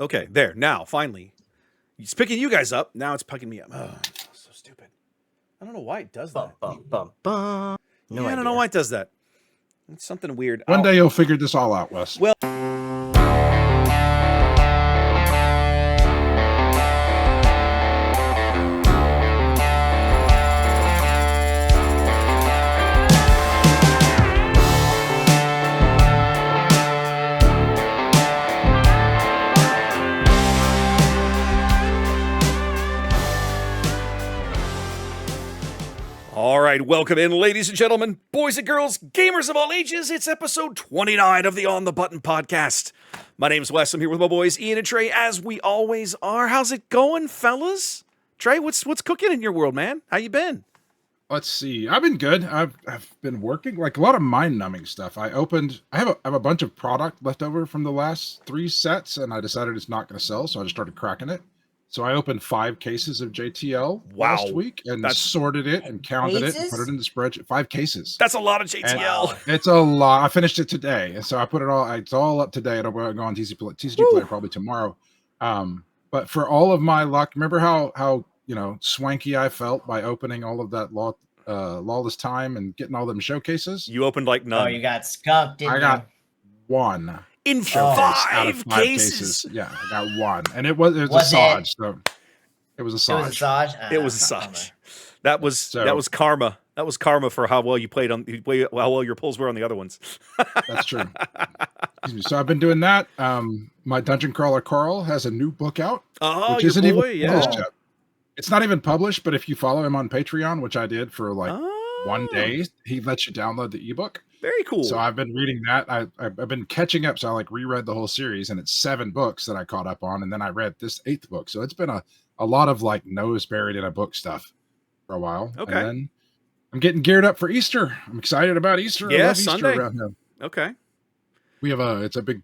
Okay, there. Now, finally. It's picking you guys up. Now it's picking me up. Oh, so stupid. I don't know why it does Bum, that. bum, bum, bum. No I don't know why it does that. It's something weird. One day you'll figure this all out, Wes. Well, all right, welcome in, ladies and gentlemen, boys and girls, gamers of all ages. It's episode 29 of the On the Button podcast. My name's Wes. I'm here with my boys Ian and Trey, as we always are. How's it going, fellas? Trey, what's cooking in your world, man? How you been? Let's see. I've been good. I've been working like a lot of mind-numbing stuff. I have a bunch of product left over from the last 3 sets, and I decided it's not going to sell, so I just started cracking it. So I opened 5 cases of JTL last week and sorted it and counted it and put it in the spreadsheet. 5 cases. That's a lot of JTL. And it's a lot. I finished it today, and so I put it all. It's all up today. It'll go on TCG Player probably tomorrow. But for all of my luck, remember how swanky I felt by opening all of that Lawless Time and getting all them showcases. You opened like none. Oh, you got skunked, didn't you? I got 1. In out of 5 cases. Yeah, I got 1. And it was a Saj. So it was a Saj. It was a Saj? It was a Saj. That was karma. That was karma for how well you played how well your pulls were on the other ones. That's true. So I've been doing that. My Dungeon Crawler Carl has a new book out. Oh, which your isn't boy, even yeah. published yet. It's not even published, but if you follow him on Patreon, which I did for 1 day, he lets you download the ebook. Very cool. So I've been reading that. I've been catching up. So I reread the whole series, and it's 7 books that I caught up on, and then I read this 8th book. So it's been a lot of nose buried in a book stuff for a while. Okay. And then I'm getting geared up for Easter. I'm excited about Easter. Yeah, I love Sunday. Easter around here. Okay. We have it's a big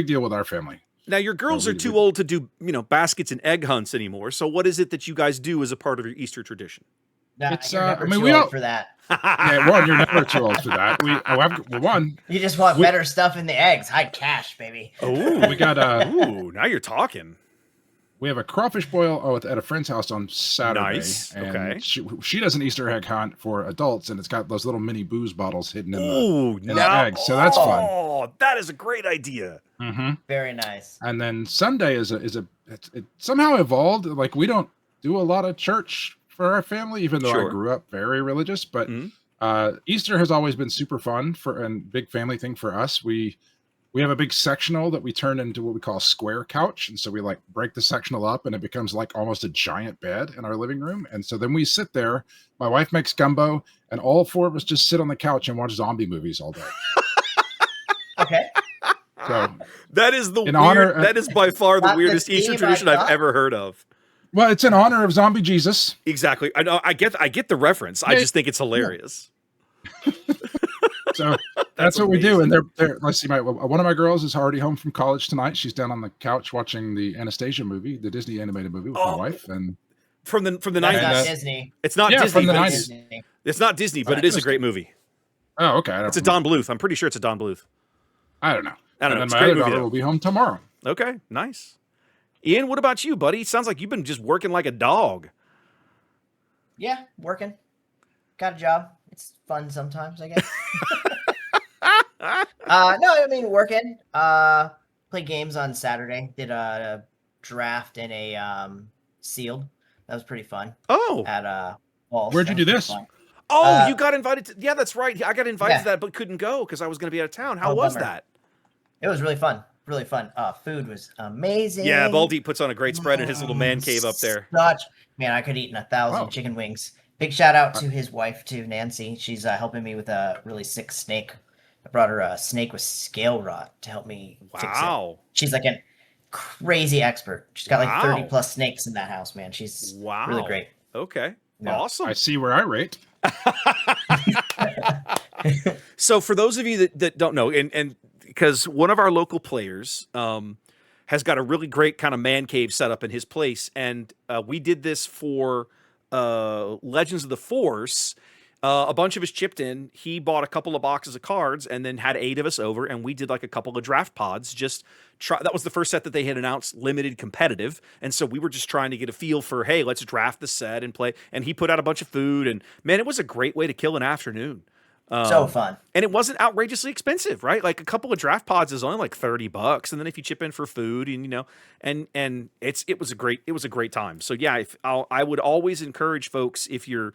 deal with our family. Now your girls are too old to do baskets and egg hunts anymore. So what is it that you guys do as a part of your Easter tradition? Nah, It's, you're never I mean, too we old all- for that. Yeah, 1, you're never too old for that. You just want better stuff in the eggs. Hide cash, baby. Oh, we got ooh, now you're talking. We have a crawfish boil at a friend's house on Saturday. Nice. And Okay. She does an Easter egg hunt for adults, and it's got those little mini booze bottles hidden in Ooh, the eggs. So that's fun. Oh, that is a great idea. Mm-hmm. Very nice. And then Sunday it somehow evolved. Like, we don't do a lot of church for our family, even though Sure. I grew up very religious. But Easter has always been super fun and big family thing for us. We have a big sectional that we turn into what we call a square couch. And so we break the sectional up, and it becomes almost a giant bed in our living room. And so then we sit there, my wife makes gumbo, and all 4 of us just sit on the couch and watch zombie movies all day. Okay. So That is that is by far the Not the weirdest Easter theme tradition I I've thought. ever heard of. well, it's in honor of zombie Jesus. Exactly. I know. I get the reference. I Yeah. just think it's hilarious. So that's what we do. amazing. And they're let's see, one of my girls is already home from college tonight. She's down on the couch watching the Anastasia movie, the Disney animated movie with my wife. And From the That's 90s. not Disney. It's not Yeah, Disney. from the But 90s. it's not Disney, but it is a great movie. oh, okay. It's a Don Bluth. I'm pretty sure it's a Don Bluth. I don't know. I don't know. And It's then a my great other movie, daughter though. will be home tomorrow. Okay, nice. Ian, what about you, buddy? Sounds like you've been just working like a dog. Yeah, working. Got a job. It's fun sometimes, I guess. No, I mean working. Played games on Saturday. Did a draft and a sealed. That was pretty fun. Oh, At Walls. Where'd you That do was this? pretty fun. oh, you got invited to. Yeah, that's right. I got invited Yeah. to that, but couldn't go because I was going to be out of town. How Oh, was bummer. that? It was really fun. Really fun. Food was amazing. Yeah, Baldy puts on a great spread in his little man cave up there. Man, I could have eaten 1,000 Wow. chicken wings. Big shout out to his wife too, Nancy. She's helping me with a really sick snake. I brought her a snake with scale rot to help me fix it. Wow. She's like a crazy expert. She's got like Wow. 30 plus snakes in that house, man. She's Wow. really great. Okay. Yeah. Awesome. I see where I rate. So for those of you that don't know, and because one of our local players has got a really great kind of man cave set up in his place, and we did this for Legends of the Force. A bunch of us chipped in. He bought a couple of boxes of cards and then had 8 of us over, and we did like a couple of draft pods. That was the first set that they had announced, limited competitive, and so we were just trying to get a feel for, hey, let's draft the set and play. And he put out a bunch of food, and man, it was a great way to kill an afternoon. So fun. And it wasn't outrageously expensive, right? Like a couple of draft pods is only like $30, and then if you chip in for food and it was a great time. So yeah, I would always encourage folks, if you're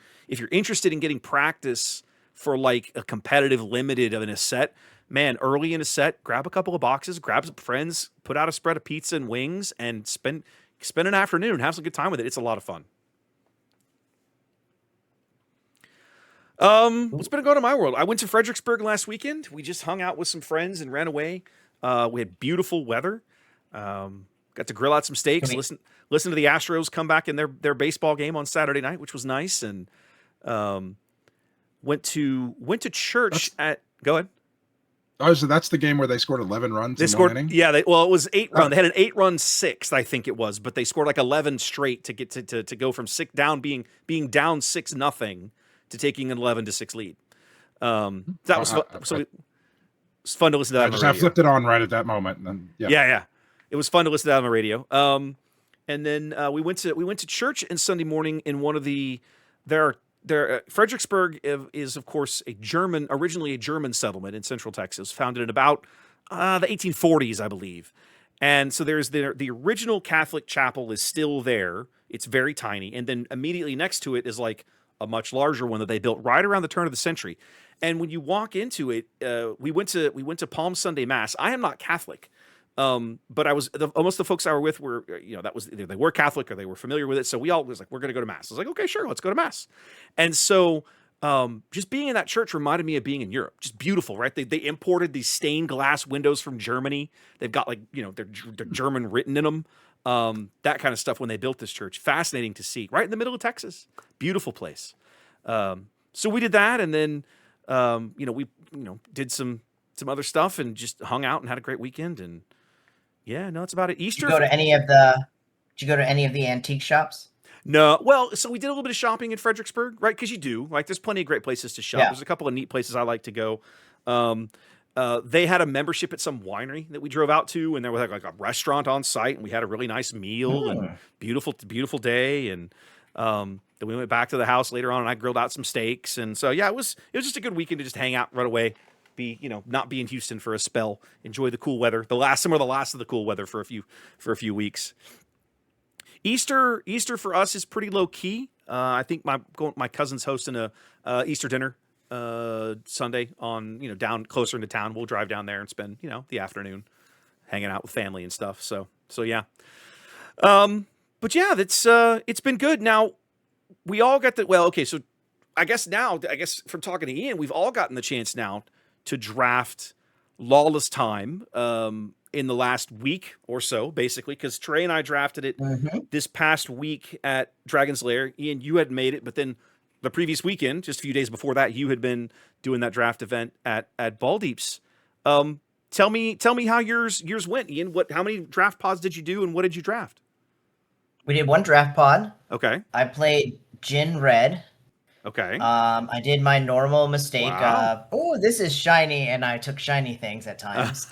interested in getting practice for like a competitive limited in a set, man, early in a set, grab a couple of boxes, grab some friends, put out a spread of pizza and wings, and spend an afternoon and have some good time with it. It's a lot of fun. What's been going on in my world? I went to Fredericksburg last weekend. We just hung out with some friends and ran away. We had beautiful weather. Got to grill out some steaks, listen to the Astros come back in their baseball game on Saturday night, which was nice. And went to church go ahead. Oh, so that's the game where they scored 11 runs. They scored, yeah. It was 8-run. They had an 8-run sixth, I think it was, but they scored like 11 straight to get to go from being down 6-0 to taking an 11-6 lead. That was it's fun to listen to that. I flipped it on right at that moment. And then, yeah. It was fun to listen to that on the radio. And then we went to church on Sunday morning in one of Fredericksburg is of course originally a German settlement in Central Texas, founded in about the 1840s, I believe. And so there's the original Catholic chapel is still there. It's very tiny, and then immediately next to it is like a much larger one that they built right around the turn of the century. And when you walk into it, we went to Palm Sunday Mass. I am not Catholic, but most of the folks I were with were, that was either they were Catholic or they were familiar with it. So we all was like, we're going to go to Mass. I was like, okay, sure, let's go to Mass. And so just being in that church reminded me of being in Europe. Just beautiful, right? They imported these stained glass windows from Germany. They've got like, they're German written in them. That kind of stuff when they built this church. Fascinating to see. Right in the middle of Texas. Beautiful place. So we did that, and then we did some other stuff and just hung out and had a great weekend. And yeah, no, that's about it. Easter. Did you go to any of the antique shops? No. Well, so we did a little bit of shopping in Fredericksburg, right? Because you do, like, there's plenty of great places to shop. Yeah. There's a couple of neat places I like to go. They had a membership at some winery that we drove out to, and there was like a restaurant on site, and we had a really nice meal and beautiful day. And then we went back to the house later on, and I grilled out some steaks. And so yeah, it was just a good weekend to just hang out right away. Not be in Houston for a spell, enjoy the cool weather. The last of the cool weather for a few weeks. Easter for us is pretty low key. I think my cousin's hosting a Easter dinner Sunday on down closer into town. We'll drive down there and spend the afternoon hanging out with family and stuff. So yeah. But yeah, it's been good. Now we all got so I guess from talking to Ian, we've all gotten the chance now to draft Lawless Time in the last week or so, basically, because Trey and I drafted it this past week at Dragon's Lair. Ian, you had made it, but then the previous weekend, just a few days before that, you had been doing that draft event at Ball Deeps. Tell me how yours went, Ian. How many draft pods did you do, and what did you draft? We did one draft pod. Okay. I played Gin Red. Okay. I did my normal mistake. Wow. This is shiny, and I took shiny things at times.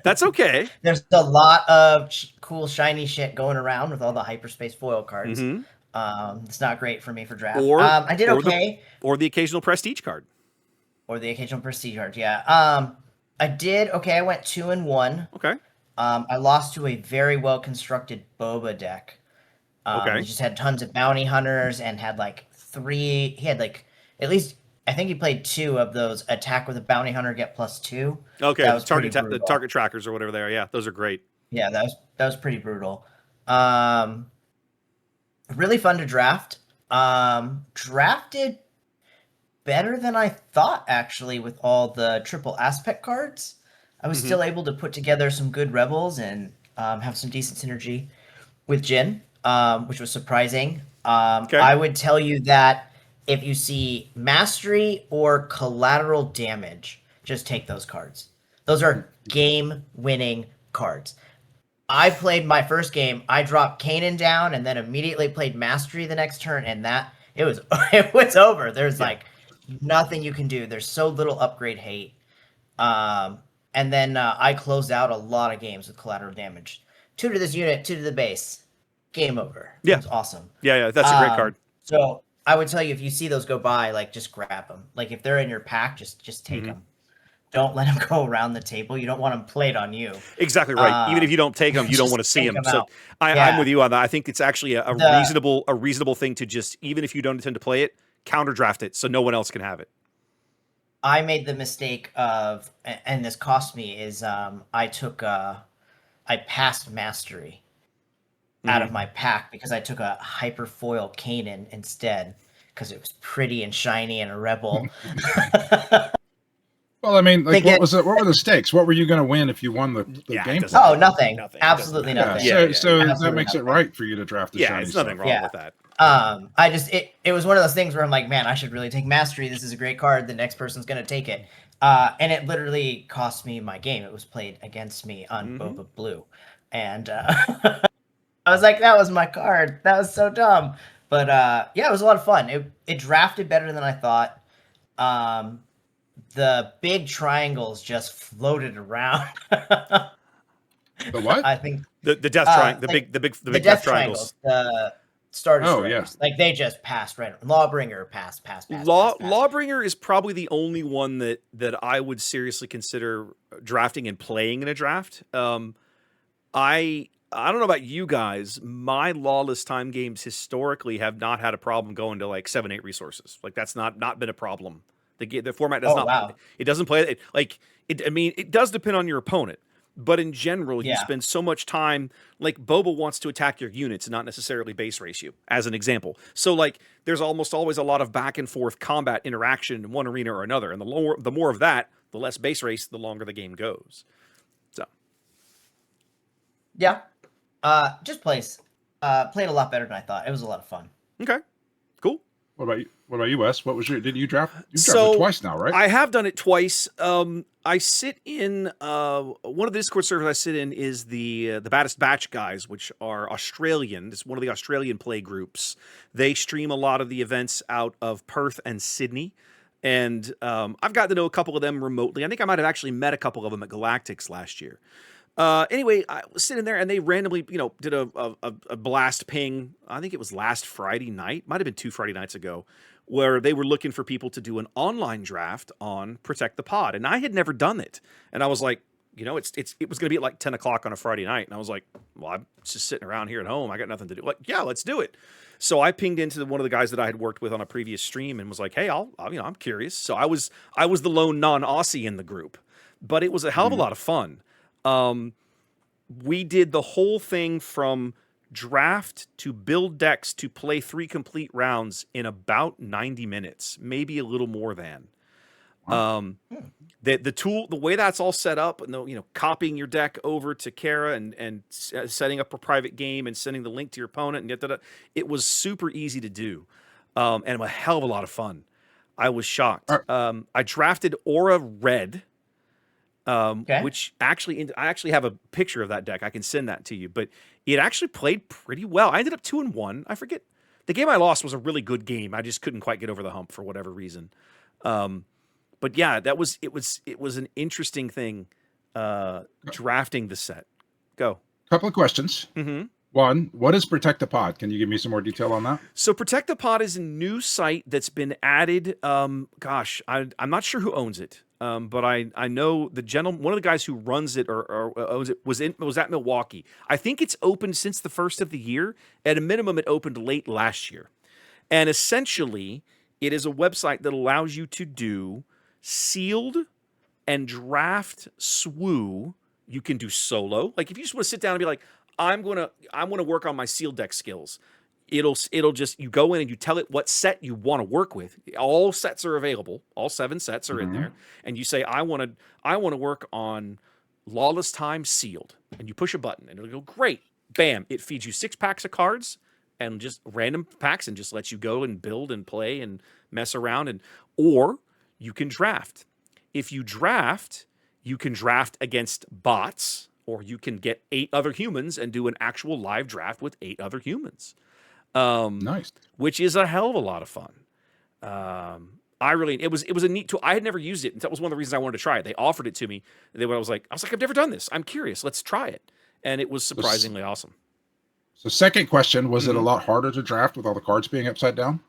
That's okay. There's a lot of cool shiny shit going around with all the hyperspace foil cards. It's not great for me for draft. I did okay. Or the occasional prestige card. Yeah. I did okay. I went 2-1. Okay. I lost to a very well constructed Boba deck. Okay. He just had tons of bounty hunters and had he had at least, I think he played 2 of those attack with a bounty hunter, get +2. Okay. The target trackers or whatever they are. Yeah. Those are great. Yeah. That was pretty brutal. Really fun to draft. Drafted better than I thought, actually, with all the triple aspect cards. I was still able to put together some good rebels and have some decent synergy with Jin, which was surprising. Okay. I would tell you that if you see mastery or collateral damage, just take those cards. Those are game-winning cards. I played my first game. I dropped Kanan down and then immediately played mastery the next turn, and that it was it was over. There's Yeah. like nothing you can do. There's so little upgrade hate. And then I closed out a lot of games with collateral damage. 2 to this unit, 2 to the base. Game over. Yeah. It was awesome. Yeah, that's a great card. So I would tell you, if you see those go by, like, just grab them. Like, if they're in your pack, just take them. Don't let them go around the table. You don't want them played on you. Exactly right. Even if you don't take them, you don't want to see them. So I'm with you on that. I think it's actually a reasonable thing to just, even if you don't intend to play it, counter draft it so no one else can have it. I made the mistake of, and this cost me, is I passed mastery out of my pack because I took a hyperfoil Kanan instead because it was pretty and shiny and a rebel. Well, I mean, like, what were the stakes? What were you going to win if you won the game? Oh, nothing. Absolutely nothing. So that makes it right for you to draft the shiny. Yeah, there's nothing wrong with that. It was one of those things where I'm like, man, I should really take mastery. This is a great card. The next person's going to take it. And it literally cost me my game. It was played against me on Boba Blue. And I was like, that was my card. That was so dumb. But yeah, it was a lot of fun. It drafted better than I thought. The big triangles just floated around. The what? I think the death triangle, the big death triangles. The starter strikers. Yeah. Like, they just passed right. Lawbringer passed. Lawbringer is probably the only one that I would seriously consider drafting and playing in a draft. I don't know about you guys. My Lawless Time games historically have not had a problem going to like 7-8 resources. Like, that's not been a problem. The format does not. Wow. It doesn't play it like it. I mean, it does depend on your opponent, but in general, you spend so much time. Like, Boba wants to attack your units, not necessarily base race you, as an example. So, like, there's almost always a lot of back and forth combat interaction in one arena or another, and the more of that, the less base race, the longer the game goes. So, yeah, just played a lot better than I thought. It was a lot of fun. Okay, cool. What about you, Wes? What was did you draft? You drafted it twice now, right? I have done it twice. I sit in one of the Discord servers I sit in is the Baddest Batch guys, which are Australian. It's one of the Australian play groups. They stream a lot of the events out of Perth and Sydney. And I've gotten to know a couple of them remotely. I think I might have actually met a couple of them at Galactics last year. Anyway, I was sitting there and they randomly, did a blast ping. I think it was last Friday night. Might have been 2 Friday nights ago, where they were looking for people to do an online draft on Protect the Pod. And I had never done it. And I was like, it was going to be at like 10 o'clock on a Friday night. And I was like, well, I'm just sitting around here at home. I got nothing to do. Like, yeah, let's do it. So I pinged into one of the guys that I had worked with on a previous stream and was like, hey, I'm curious. So I was the lone non-Aussie in the group, but it was a hell of a lot of fun. We did the whole thing from draft to build decks to play 3 complete rounds in about 90 minutes, maybe a little more than. The tool, the way that's all set up, and copying your deck over to Kara and setting up a private game and sending the link to your opponent, and it was super easy to do, and a hell of a lot of fun. I was shocked. I drafted Aura Red. Which actually, I actually have a picture of that deck. I can send that to you, but it actually played pretty well. I ended up 2-1. I forget. The game I lost was a really good game. I just couldn't quite get over the hump for whatever reason. But yeah, it was an interesting thing, drafting the set. Go. Couple of questions. Mm-hmm. One, what is Protect the Pod? Can you give me some more detail on that? So Protect the Pod is a new site that's been added. I'm not sure who owns it. But I know the gentleman, one of the guys who runs it or owns it was at Milwaukee. I think it's opened since the first of the year. At a minimum, it opened late last year. And essentially, it is a website that allows you to do sealed and draft SWU. You can do solo. Like, if you just want to sit down and be like, I want to work on my sealed deck skills. It'll just, you go in and you tell it what set you want to work with. All sets are available. All 7 sets are in there. And you say, I want to work on Lawless Time sealed. And you push a button and it'll go, great. Bam. It feeds you 6 packs of cards and just random packs and just lets you go and build and play and mess around. Or you can draft. If you draft, you can draft against bots, or you can get 8 other humans and do an actual live draft with 8 other humans. Nice. which is a hell of a lot of fun. It was a neat tool. I had never used it, and that was one of the reasons I wanted to try it. They offered it to me, and then I was like, I've never done this. I'm curious. Let's try it, and it was surprisingly awesome. So, second question: was it a lot harder to draft with all the cards being upside down?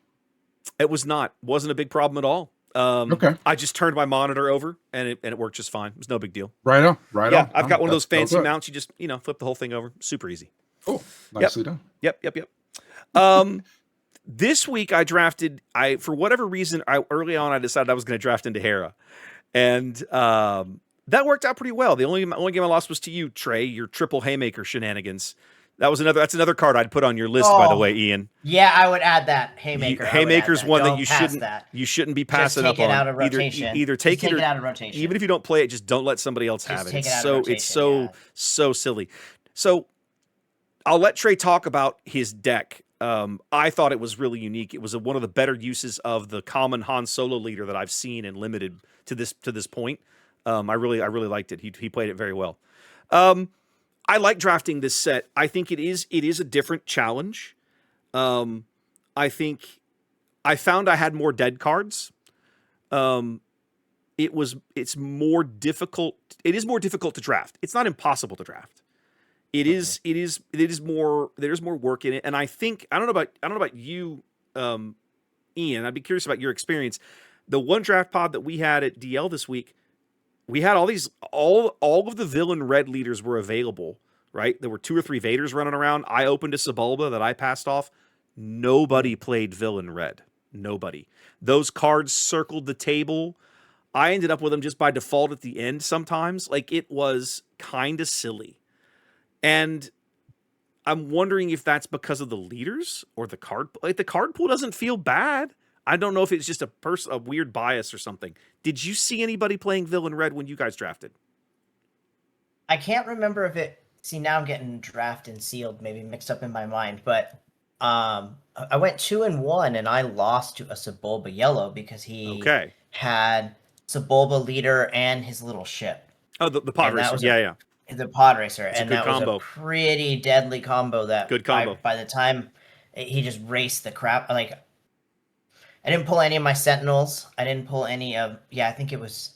It wasn't a big problem at all. Okay. I just turned my monitor over, and it worked just fine. It was no big deal. Right on. Yeah, I've got one of those fancy mounts. You just flip the whole thing over. Super easy. Cool. Nicely done. Yep. This week I drafted. For whatever reason, early on I decided I was going to draft into Hera, and that worked out pretty well. The only game I lost was to you, Trey. Your triple haymaker shenanigans. That's another card I'd put on your list, by the way, Ian. Yeah, I would add that haymaker. Haymaker's one that you you shouldn't be passing up on. Just take it out of rotation. Either take it out of rotation. Even if you don't play it, just don't let somebody else have it. It's so silly. So I'll let Trey talk about his deck. I thought it was really unique. It was one of the better uses of the common Han Solo leader that I've seen and limited to this point. I really liked it. He played it very well. I like drafting this set. I think it is a different challenge. I think I found I had more dead cards. It's more difficult. It is more difficult to draft. It's not impossible to draft. There's more work in it. And I think, I don't know about you, Ian, I'd be curious about your experience. The one draft pod that we had at DL this week, we had all of the villain red leaders were available, right? There were 2 or 3 Vaders running around. I opened a Sebulba that I passed off. Nobody played villain red. Nobody. Those cards circled the table. I ended up with them just by default at the end sometimes. Like, it was kind of silly. And I'm wondering if that's because of the leaders or the card. Like, the card pool doesn't feel bad. I don't know if it's just a weird bias or something. Did you see anybody playing villain red when you guys drafted? I can't remember if it. See, now I'm getting draft and sealed maybe mixed up in my mind, but I went 2-1 and I lost to a Sebulba yellow because he had Sebulba leader and his little ship. Oh, the pod racer. Yeah. The pod racer, it's and that combo. Was a pretty deadly combo. Good combo. By the time he just raced the crap, like I didn't pull any of my sentinels. I didn't pull any of. Yeah, I think it was.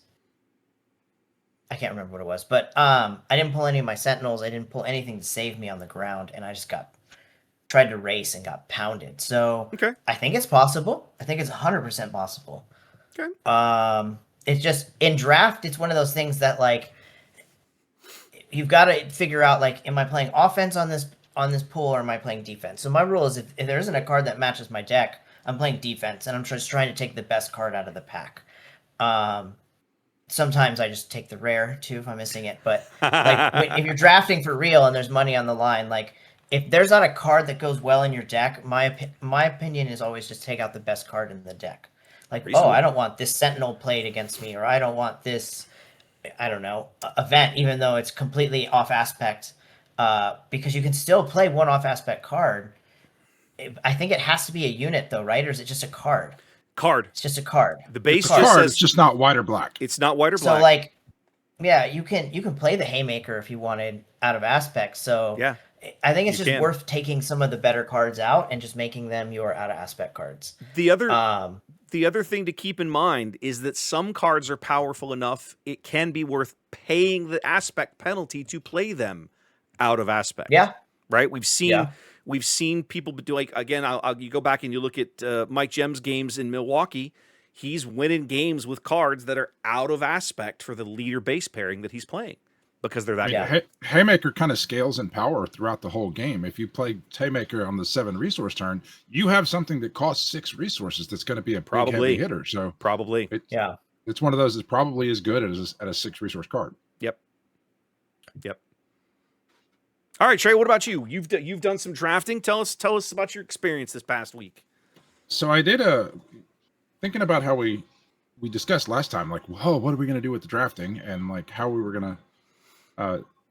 I can't remember what it was, but I didn't pull any of my sentinels. I didn't pull anything to save me on the ground, and I just tried to race and got pounded. So I think it's possible. I think it's 100% possible. Okay. It's just in draft. It's one of those things that like. You've got to figure out, like, am I playing offense on this pool or am I playing defense? So my rule is if there isn't a card that matches my deck, I'm playing defense, and I'm just trying to take the best card out of the pack. Sometimes I just take the rare, too, if I'm missing it. But like, if you're drafting for real and there's money on the line, like, if there's not a card that goes well in your deck, my opinion is always just take out the best card in the deck. Like, I don't want this Sentinel played against me, or I don't want this... I don't know, event, even though it's completely off aspect, because you can still play one off aspect card. I think it has to be a unit though, right? Or is it just a card? It's just a card. The base card is just not white or black. It's not white or black. So like, yeah, you can play the haymaker if you wanted out of aspect. So yeah, I think it's just worth taking some of the better cards out and just making them your out of aspect cards. The other thing to keep in mind is that some cards are powerful enough, it can be worth paying the aspect penalty to play them out of aspect. Yeah. Right? We've seen people do, like, again, you go back and you look at Mike Gem's games in Milwaukee, he's winning games with cards that are out of aspect for the leader base pairing that he's playing because they're that good. Haymaker kind of scales in power throughout the whole game. If you play Haymaker on the 7 resource turn, you have something that costs 6 resources that's going to be a pretty heavy hitter. So probably, it's one of those that's probably as good as at a 6 resource card. Yep. All right, Trey, what about you? You've done some drafting. Tell us about your experience this past week. So I did thinking about how we discussed last time, like, whoa, what are we going to do with the drafting, and like how we were going to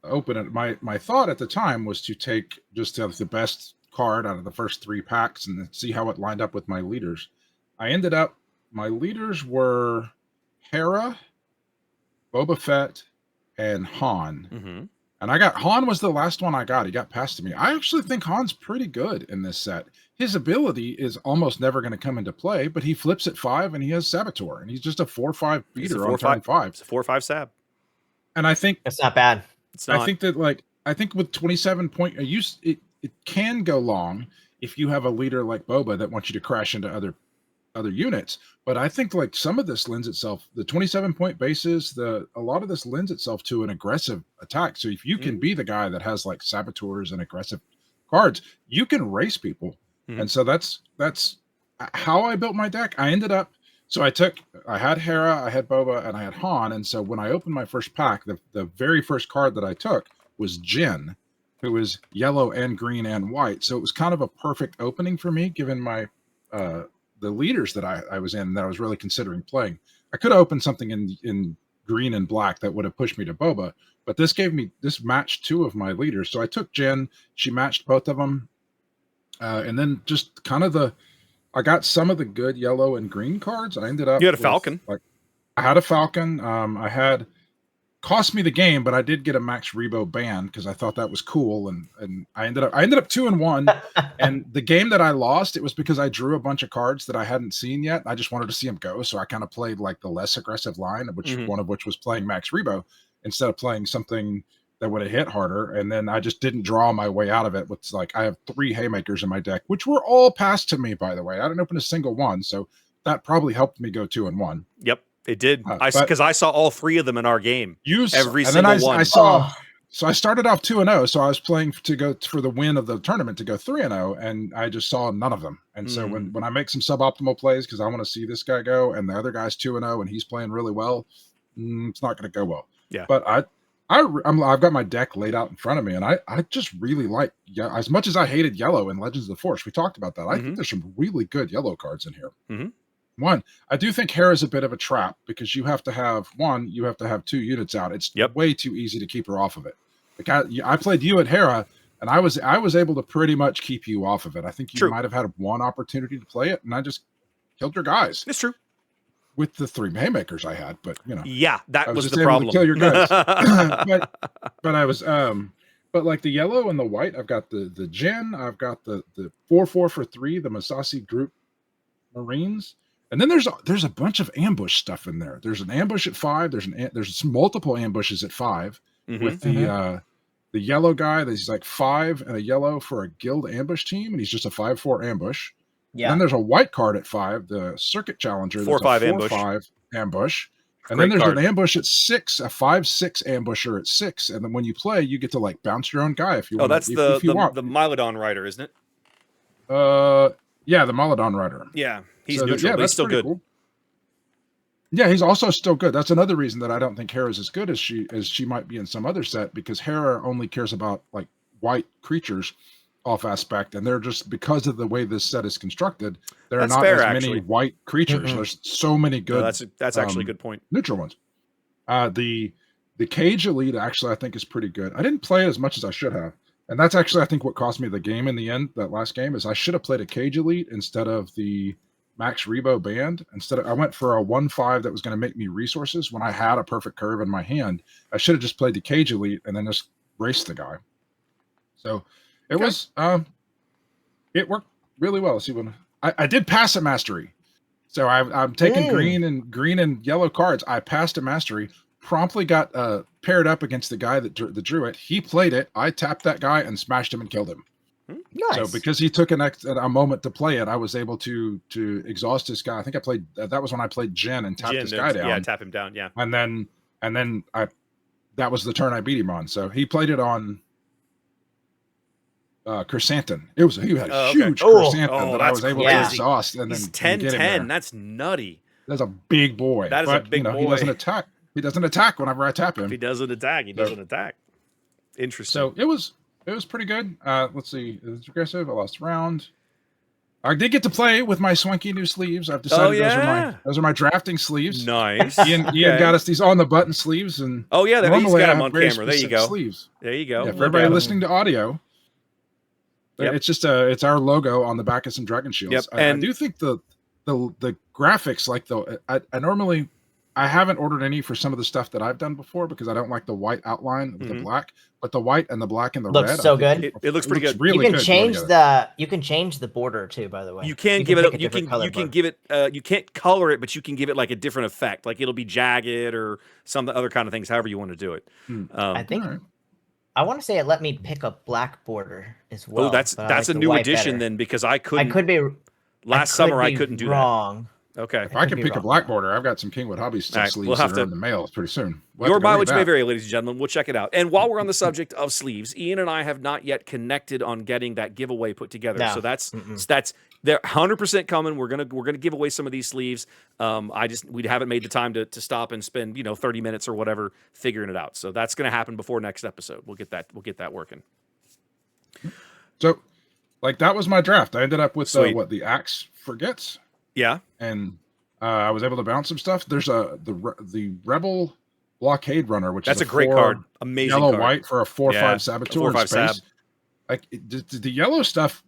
open it. My thought at the time was to take just the best card out of the first 3 packs and see how it lined up with my leaders. My leaders were Hera, Boba Fett, and Han. And Han was the last one I got. He got passed to me. I actually think Han's pretty good in this set. His ability is almost never going to come into play, but he flips at 5 and he has Saboteur, and he's just a 4/5 beater on turn 5. It's a 4/5 sab. And I think That's not bad. It's not. I think with 27 point, it can go long if you have a leader like Boba that wants you to crash into other units. But I think like some of this lends itself, the 27 point bases, a lot of this lends itself to an aggressive attack. So if you can be the guy that has like saboteurs and aggressive cards, you can race people. And so that's how I built my deck. I ended up, I had Hera, I had Boba, and I had Han. And so when I opened my first pack, the very first card that I took was Jin, who was yellow and green and white. So it was kind of a perfect opening for me, given my the leaders that I was in that I was really considering playing. I could have opened something in green and black that would have pushed me to Boba, but this matched 2 of my leaders. So I took Jen, she matched both of them. And then just kind of I got some of the good yellow and green cards. I ended up You had a Falcon. I had a Falcon. Cost me the game, but I did get a Max Rebo ban because I thought that was cool, and I ended up 2-1. And the game that I lost, it was because I drew a bunch of cards that I hadn't seen yet. I just wanted to see them go, so I kind of played like the less aggressive line, which one of which was playing Max Rebo instead of playing something that would have hit harder. And then I just didn't draw my way out of it. It's like I have 3 haymakers in my deck, which were all passed to me, by the way. I didn't open a single one, so that probably helped me go 2-1. Yep. It did. Because I saw all 3 of them in our game. Every single one. So I started off 2-0. So I was playing to go for the win of the tournament to go 3-0, and I just saw none of them. And so when I make some suboptimal plays because I want to see this guy go, and the other guy's 2-0 and he's playing really well, it's not going to go well. Yeah. But I've got my deck laid out in front of me, and I just really like, as much as I hated yellow in Legends of the Force, we talked about that. I think there's some really good yellow cards in here. One, I do think Hera's a bit of a trap because you have to have 2 units out. It's way too easy to keep her off of it. Like I played you at Hera, and I was able to pretty much keep you off of it. I think you might have had one opportunity to play it, and I just killed your guys. It's true. With the 3 haymakers I had, but yeah, that was just the able problem. to kill your guys. but I was but like the yellow and the white, I've got the Jin, I've got the 4/4 for 3, the Masasi group Marines. And then there's a bunch of ambush stuff in there. There's an ambush at 5. There's multiple ambushes at 5 with the yellow guy. He's like 5 and a yellow for a guild ambush team, and he's just a 5/4 ambush. Yeah. And then there's a white card at 5, the Circuit Challenger. 4/5 ambush. And then there's an ambush at 6, a 5/6 ambusher at 6. And then when you play, you get to like bounce your own guy if you want. Oh, that's the Mylodon Rider, isn't it? Yeah, the Mylodon Rider. Yeah. He's neutral, but he's still good. Cool. Yeah, he's also still good. That's another reason that I don't think Hera's as good as she might be in some other set, because Hera only cares about like white creatures off aspect, and they're just, because of the way this set is constructed, there are not as many white creatures. There's so many good. No, that's actually a good point. Neutral ones. The Cage Elite actually I think is pretty good. I didn't play it as much as I should have. And that's actually, I think, what cost me the game in the end, that last game, is I should have played a Cage Elite instead of the Max Rebo Band. I went for a 1/5 that was going to make me resources when I had a perfect curve in my hand. I should have just played the Cage Elite and then just raced the guy. So it was, it worked really well. See, when I did pass a mastery. So I'm taking green and yellow cards. I passed a mastery, promptly got paired up against the guy that drew it. He played it. I tapped that guy and smashed him and killed him. Nice. So because he took a moment to play it, I was able to exhaust this guy. I think I played, that was when I played Jin and tapped this guy down. Yeah, tap him down, yeah. And then that was the turn I beat him on. So he played it on Chrysanthemum. He had a huge Chrysanthemum that I was able to exhaust. And he's then 10-10. That's nutty. That's a big boy. That is a big boy. He doesn't attack. He doesn't attack whenever I tap him. If he doesn't attack, he doesn't attack. Interesting. So it was pretty good. Let's see. It was aggressive. I lost a round. I did get to play with my swanky new sleeves. I've decided those are my drafting sleeves. Nice. Ian got us these on the button sleeves, and he's got them on camera. There you go. Sleeves. There you go. Yeah, for everybody listening to audio, it's just it's our logo on the back of some dragon shields. Yep. I do think the graphics, like I normally I haven't ordered any for some of the stuff that I've done before because I don't like the white outline with the black, but the white and the black and the Looks red, so I think good. It looks pretty good. Really You can good change together. you can change the border too, by the way. You can give pick it a different color you can border. give it you can't color it, but you can give it like a different effect. Like it'll be jagged or some other kind of things, however you want to do it. I think All right. I want to say it let me pick a black border as well. Oh, that's but I like a the new white addition better. then, because I I couldn't could be last summer I couldn't do that. wrong. Okay. If I could can be pick a wrong. black border, I've got some Kingwood Hobbies All right, sleeves we'll have that are to- in the mail pretty soon. We'll Your have to go read mileage may that. vary, ladies and gentlemen. We'll check it out. And while we're on the subject of sleeves, Ian and I have not yet connected on getting that giveaway put together. No. So that's they're 100% coming. We're gonna give away some of these sleeves. We haven't made the time to stop and spend 30 minutes or whatever figuring it out. So that's gonna happen before next episode. We'll get that working. So, like, that was my draft. I ended up with Sweet. the Axe Forgets, Yeah. and I was able to bounce some stuff. There's the Rebel Blockade Runner, which That's is a great 4 card. Amazing yellow card. white for a 4/5 Yeah, saboteur in 4/5 space. sab. Like the yellow stuff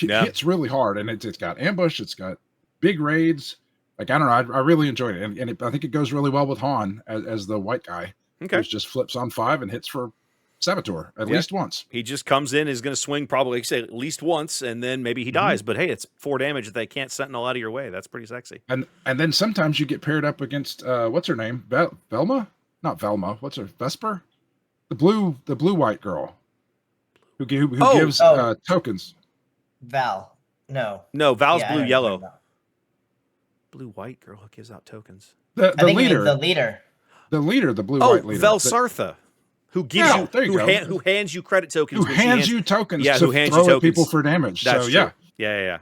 Yeah. hits really hard, and it's got ambush, it's got big raids. Like, I don't know, I really enjoyed it, and I think it goes really well with Han as the white guy, Okay. who just flips on 5 and hits for saboteur at least once. He just comes in, is going to swing probably, like I say, at least once, and then maybe he dies. But hey, it's 4 damage that they can't sentinel out of your way. That's pretty sexy. And then sometimes you get paired up against what's her name? Velma? Not Velma. What's her Vesper? The blue white girl who gives tokens. Val. No. No, Val's Yeah, I blue know what you're yellow. talking about. Blue white girl who gives out tokens. The I think you mean leader. the leader. The leader, the blue Oh, white leader. Velsartha, who gives Yeah, there you who, go. who hands you credit tokens. Who when she hands you tokens yeah, to who hands throw you at tokens. people for damage. That's So true. yeah. Yeah.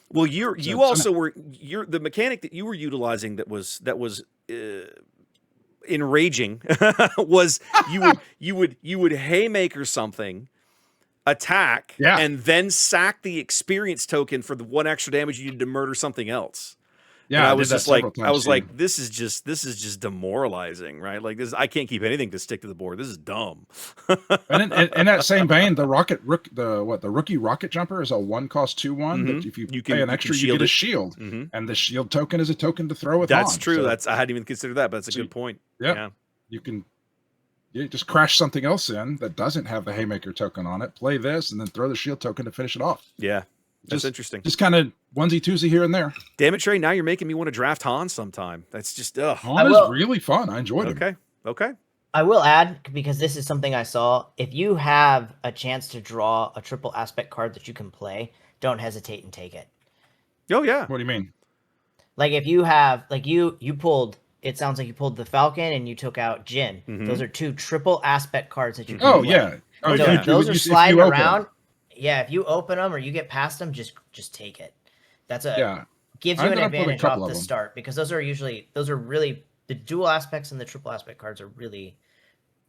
Well, you also were the mechanic that you were utilizing that was enraging was you would haymaker something, attack, and then sack the experience token for the 1 extra damage you needed to murder something else. Yeah, And I did was that just like, several times too. this is just demoralizing, right? Like this, I can't keep anything to stick to the board. This is dumb. And in that same vein, the rookie rocket jumper is a 1-cost 2/1. That if you pay an extra, you get a shield, and the shield token is a token to throw with. That's Han. true. So, I hadn't even considered that, but that's a good point. yeah, you can just crash something else in that doesn't have the haymaker token on it. Play this, and then throw the shield token to finish it off. Yeah, that's interesting. Just kind of onesie twosie here and there. Damn it, Trey! Now you're making me want to draft Han sometime. That's just Han is really fun. I enjoyed him. Okay. I will add, because this is something I saw, if you have a chance to draw a triple aspect card that you can play, don't hesitate and take it. Oh yeah. What do you mean? Like if you have, like you pulled, it sounds like you pulled the Falcon and you took out Jin. Those are 2 triple aspect cards that you can play. Yeah. So yeah. those are If you sliding open around. them. Yeah, if you open them or you get past them, just take it. That's gives I you an ended up with a advantage couple off of the them. start, because those are really the dual aspects and the triple aspect cards are really,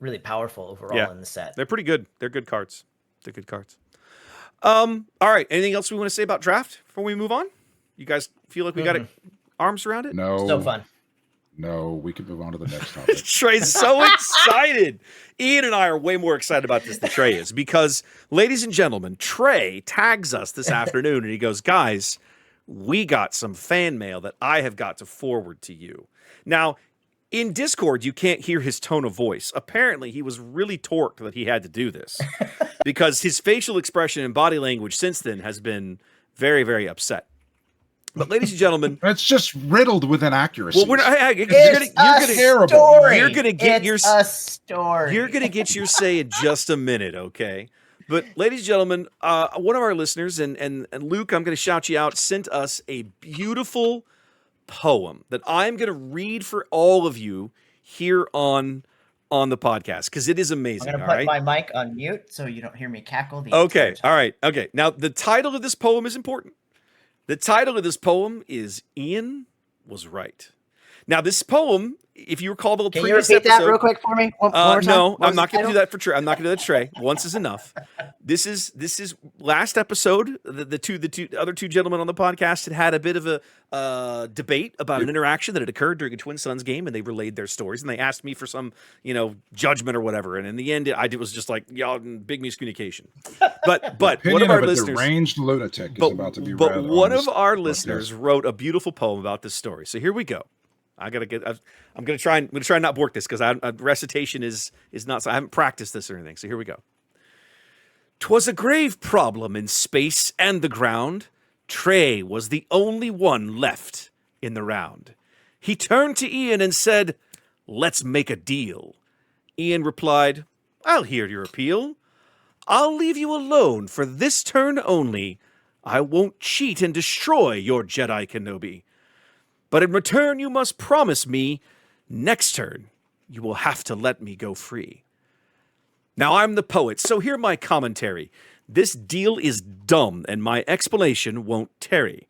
really powerful overall in the set. They're pretty good. They're good cards. All right. Anything else we want to say about draft before we move on? You guys feel like we got arms around it? No. So fun. No, we can move on to the next topic. Trey's so excited. Ian and I are way more excited about this than Trey is because, ladies and gentlemen, Trey tags us this afternoon and he goes, guys, we got some fan mail that I have got to forward to you. Now, in Discord, you can't hear his tone of voice. Apparently, he was really torqued that he had to do this because his facial expression and body language since then has been very, very upset. But, ladies and gentlemen, it's just riddled with inaccuracies. well, you're gonna get your say in just a minute, okay? But, ladies and gentlemen, one of our listeners, and Luke, I'm going to shout you out, sent us a beautiful poem that I'm going to read for all of you here on the podcast because it is amazing. I'm going to put my mic on mute so you don't hear me cackle. Okay, all right, okay. Now, the title of this poem is important. The title of this poem is Ian Was Right. Now, this poem, if you recall the previous episode... Can you repeat that real quick for me? One more time? No, I'm not going to do that for Trey. I'm not going to do that, Trey. Once is enough. This is last episode. The other two gentlemen on the podcast had a bit of a debate about an interaction that had occurred during a Twin Sons game, and they relayed their stories, and they asked me for some, judgment or whatever. And in the end, it was just like, y'all, big miscommunication. But one of our listeners, deranged lunatic, is about to be read. But one of our listeners wrote a beautiful poem about this story. So here we go. I'm gonna try and not bork this because recitation is not. I haven't practiced this or anything. So here we go. 'Twas a grave problem in space and the ground. Trey was the only one left in the round. He turned to Ian and said, "Let's make a deal." Ian replied, "I'll hear your appeal. I'll leave you alone for this turn only. I won't cheat and destroy your Jedi Kenobi. But in return, you must promise me, next turn, you will have to let me go free." Now, I'm the poet, so hear my commentary. This deal is dumb, and my explanation won't tarry.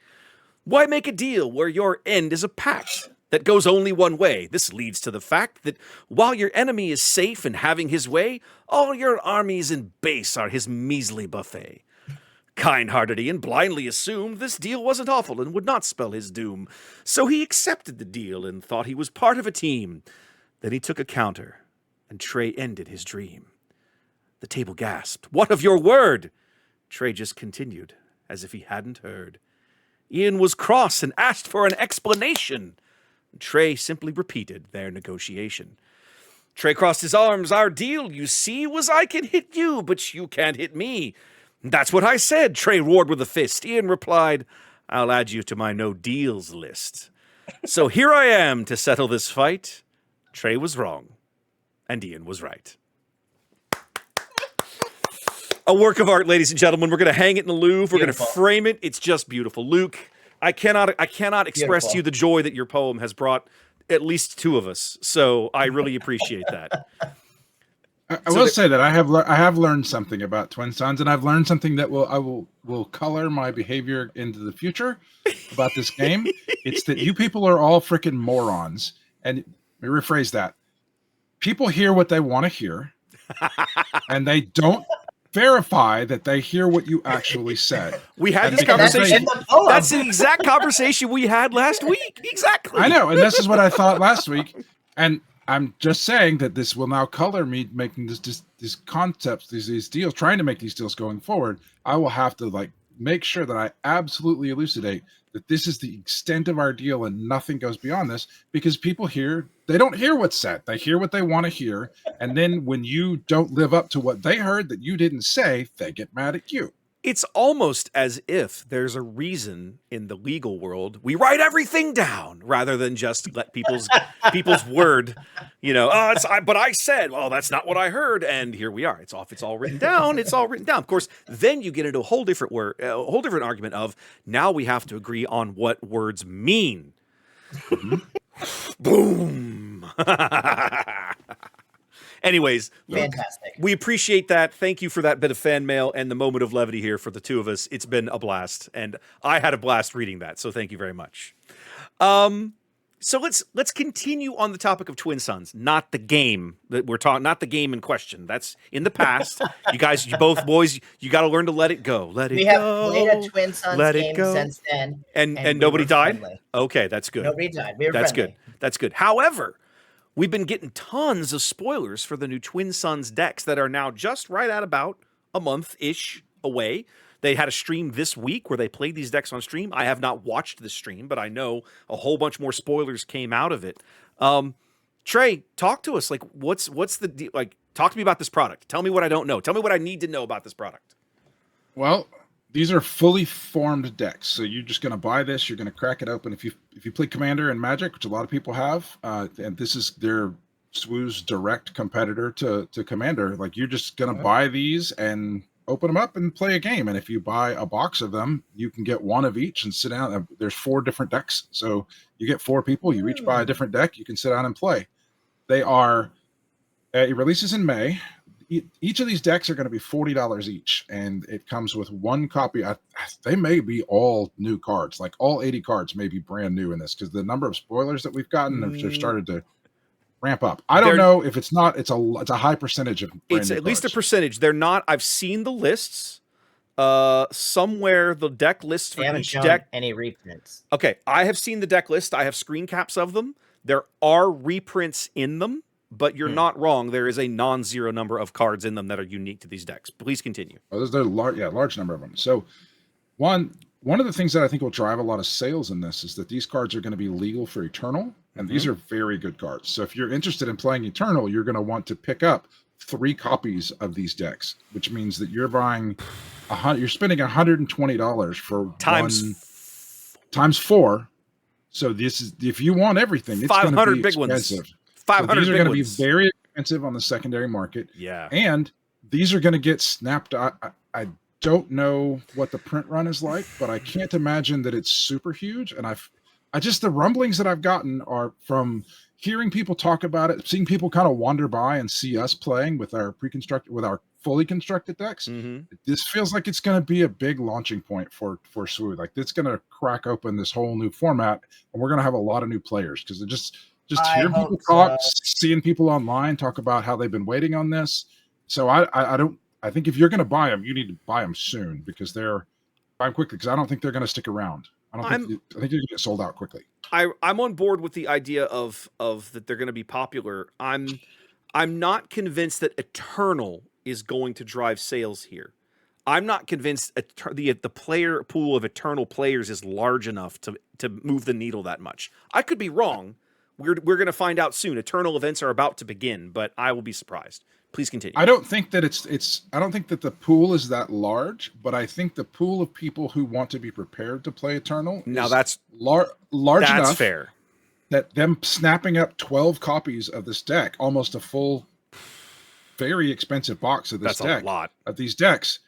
Why make a deal where your end is a pact that goes only one way? This leads to the fact that while your enemy is safe and having his way, all your armies in base are his measly buffet. Kind-hearted Ian blindly assumed this deal wasn't awful and would not spell his doom. So he accepted the deal and thought he was part of a team. Then he took a counter, and Trey ended his dream. The table gasped. "What of your word?" Trey just continued, as if he hadn't heard. Ian was cross and asked for an explanation. Trey simply repeated their negotiation. Trey crossed his arms. "Our deal, you see, was I can hit you, but you can't hit me." "That's what I said," Trey roared with a fist. Ian replied, "I'll add you to my no-deals list." So here I am to settle this fight. Trey was wrong, and Ian was right. A work of art, ladies and gentlemen. We're going to hang it in the Louvre. We're going to frame it. It's just beautiful. Luke, I cannot express to you the joy that your poem has brought at least two of us. So I really appreciate that. I will say that I have learned something about Twin Suns, and I've learned something that will color my behavior into the future about this game. It's that you people are all freaking morons. And let me rephrase that. People hear what they want to hear, and they don't verify that they hear what you actually said. We had this conversation. That's the exact conversation we had last week. Exactly. I know, and this is what I thought last week. And I'm just saying that this will now color me making these concepts, these deals, trying to make these deals going forward. I will have to make sure that I absolutely elucidate that this is the extent of our deal and nothing goes beyond this, because people they don't hear what's said. They hear what they want to hear. And then when you don't live up to what they heard that you didn't say, they get mad at you. It's almost as if there's a reason in the legal world we write everything down rather than just let people's word, but I said, well, that's not what I heard, and here we are. It's all written down. It's all written down. Of course, then you get into a whole different argument of now we have to agree on what words mean. Boom. Anyways, fantastic. We appreciate that. Thank you for that bit of fan mail and the moment of levity here for the two of us. It's been a blast, and I had a blast reading that. So thank you very much. So let's continue on the topic of Twin Suns, not the game that we're talking, not the game in question. That's in the past. You both boys, you got to learn to let it go. We have played a Twin Suns game since then, and nobody died. Friendly. Okay, that's good. Nobody died. We were That's friendly. good. That's good. However, we've been getting tons of spoilers for the new Twin Suns decks that are now just right at about a month-ish away. They had a stream this week where they played these decks on stream. I have not watched the stream, but I know a whole bunch more spoilers came out of it. Trey, talk to us. What's the talk to me about this product. Tell me what I don't know. Tell me what I need to know about this product. Well, these are fully formed decks. So you're just going to buy this. You're going to crack it open. If you play Commander and Magic, which a lot of people have, and this is their SWO's direct competitor to Commander, you're just going to buy these and open them up and play a game. And if you buy a box of them, you can get one of each and sit down. There's 4 different decks. So you get 4 people. You each buy a different deck. You can sit down and play. They are, it releases in May. Each of these decks are going to be $40 each, and it comes with 1 copy. They may be all new cards, all 80 cards may be brand new in this, because the number of spoilers that we've gotten have started to ramp up. I don't know if it's not. It's a high percentage of. It's at least a percentage. They're not. I've seen the lists. Somewhere the deck lists for each deck. Any reprints? Okay, I have seen the deck list. I have screen caps of them. There are reprints in them. But you're not wrong. There is a non-zero number of cards in them that are unique to these decks. Please continue. Oh, there's a large number of them. So, one, one of the things that I think will drive a lot of sales in this is that these cards are going to be legal for Eternal, and these are very good cards. So if you're interested in playing Eternal, you're going to want to pick up 3 copies of these decks, which means that you're buying you're spending $120 for times 4. So this is, if you want everything, it's going to be big expensive. Ones. 500 so these are big going to ones. be very expensive on the secondary market. Yeah. And these are going to get snapped. I don't know what the print run is like, but I can't imagine that it's super huge. And I just, the rumblings that I've gotten are from hearing people talk about it, seeing people kind of wander by and see us playing with our fully constructed decks. This feels like it's going to be a big launching point for Swood. Like, it's going to crack open this whole new format, and we're going to have a lot of new players because it just hearing people talk, seeing people online talk about how they've been waiting on this. So I think if you're going to buy them, you need to buy them soon because buy them quickly, because I don't think they're going to stick around. I think they're going to get sold out quickly. I'm on board with the idea of that they're going to be popular. I'm not convinced that Eternal is going to drive sales here. I'm not convinced the player pool of Eternal players is large enough to move the needle that much. I could be wrong. We're going to find out soon. Eternal events are about to begin, but I will be surprised. Please continue. I don't think that I don't think that the pool is that large, but I think the pool of people who want to be prepared to play Eternal that's large that's enough fair. That them snapping up 12 copies of this deck, almost a full, very expensive box of this deck, a lot of these decks,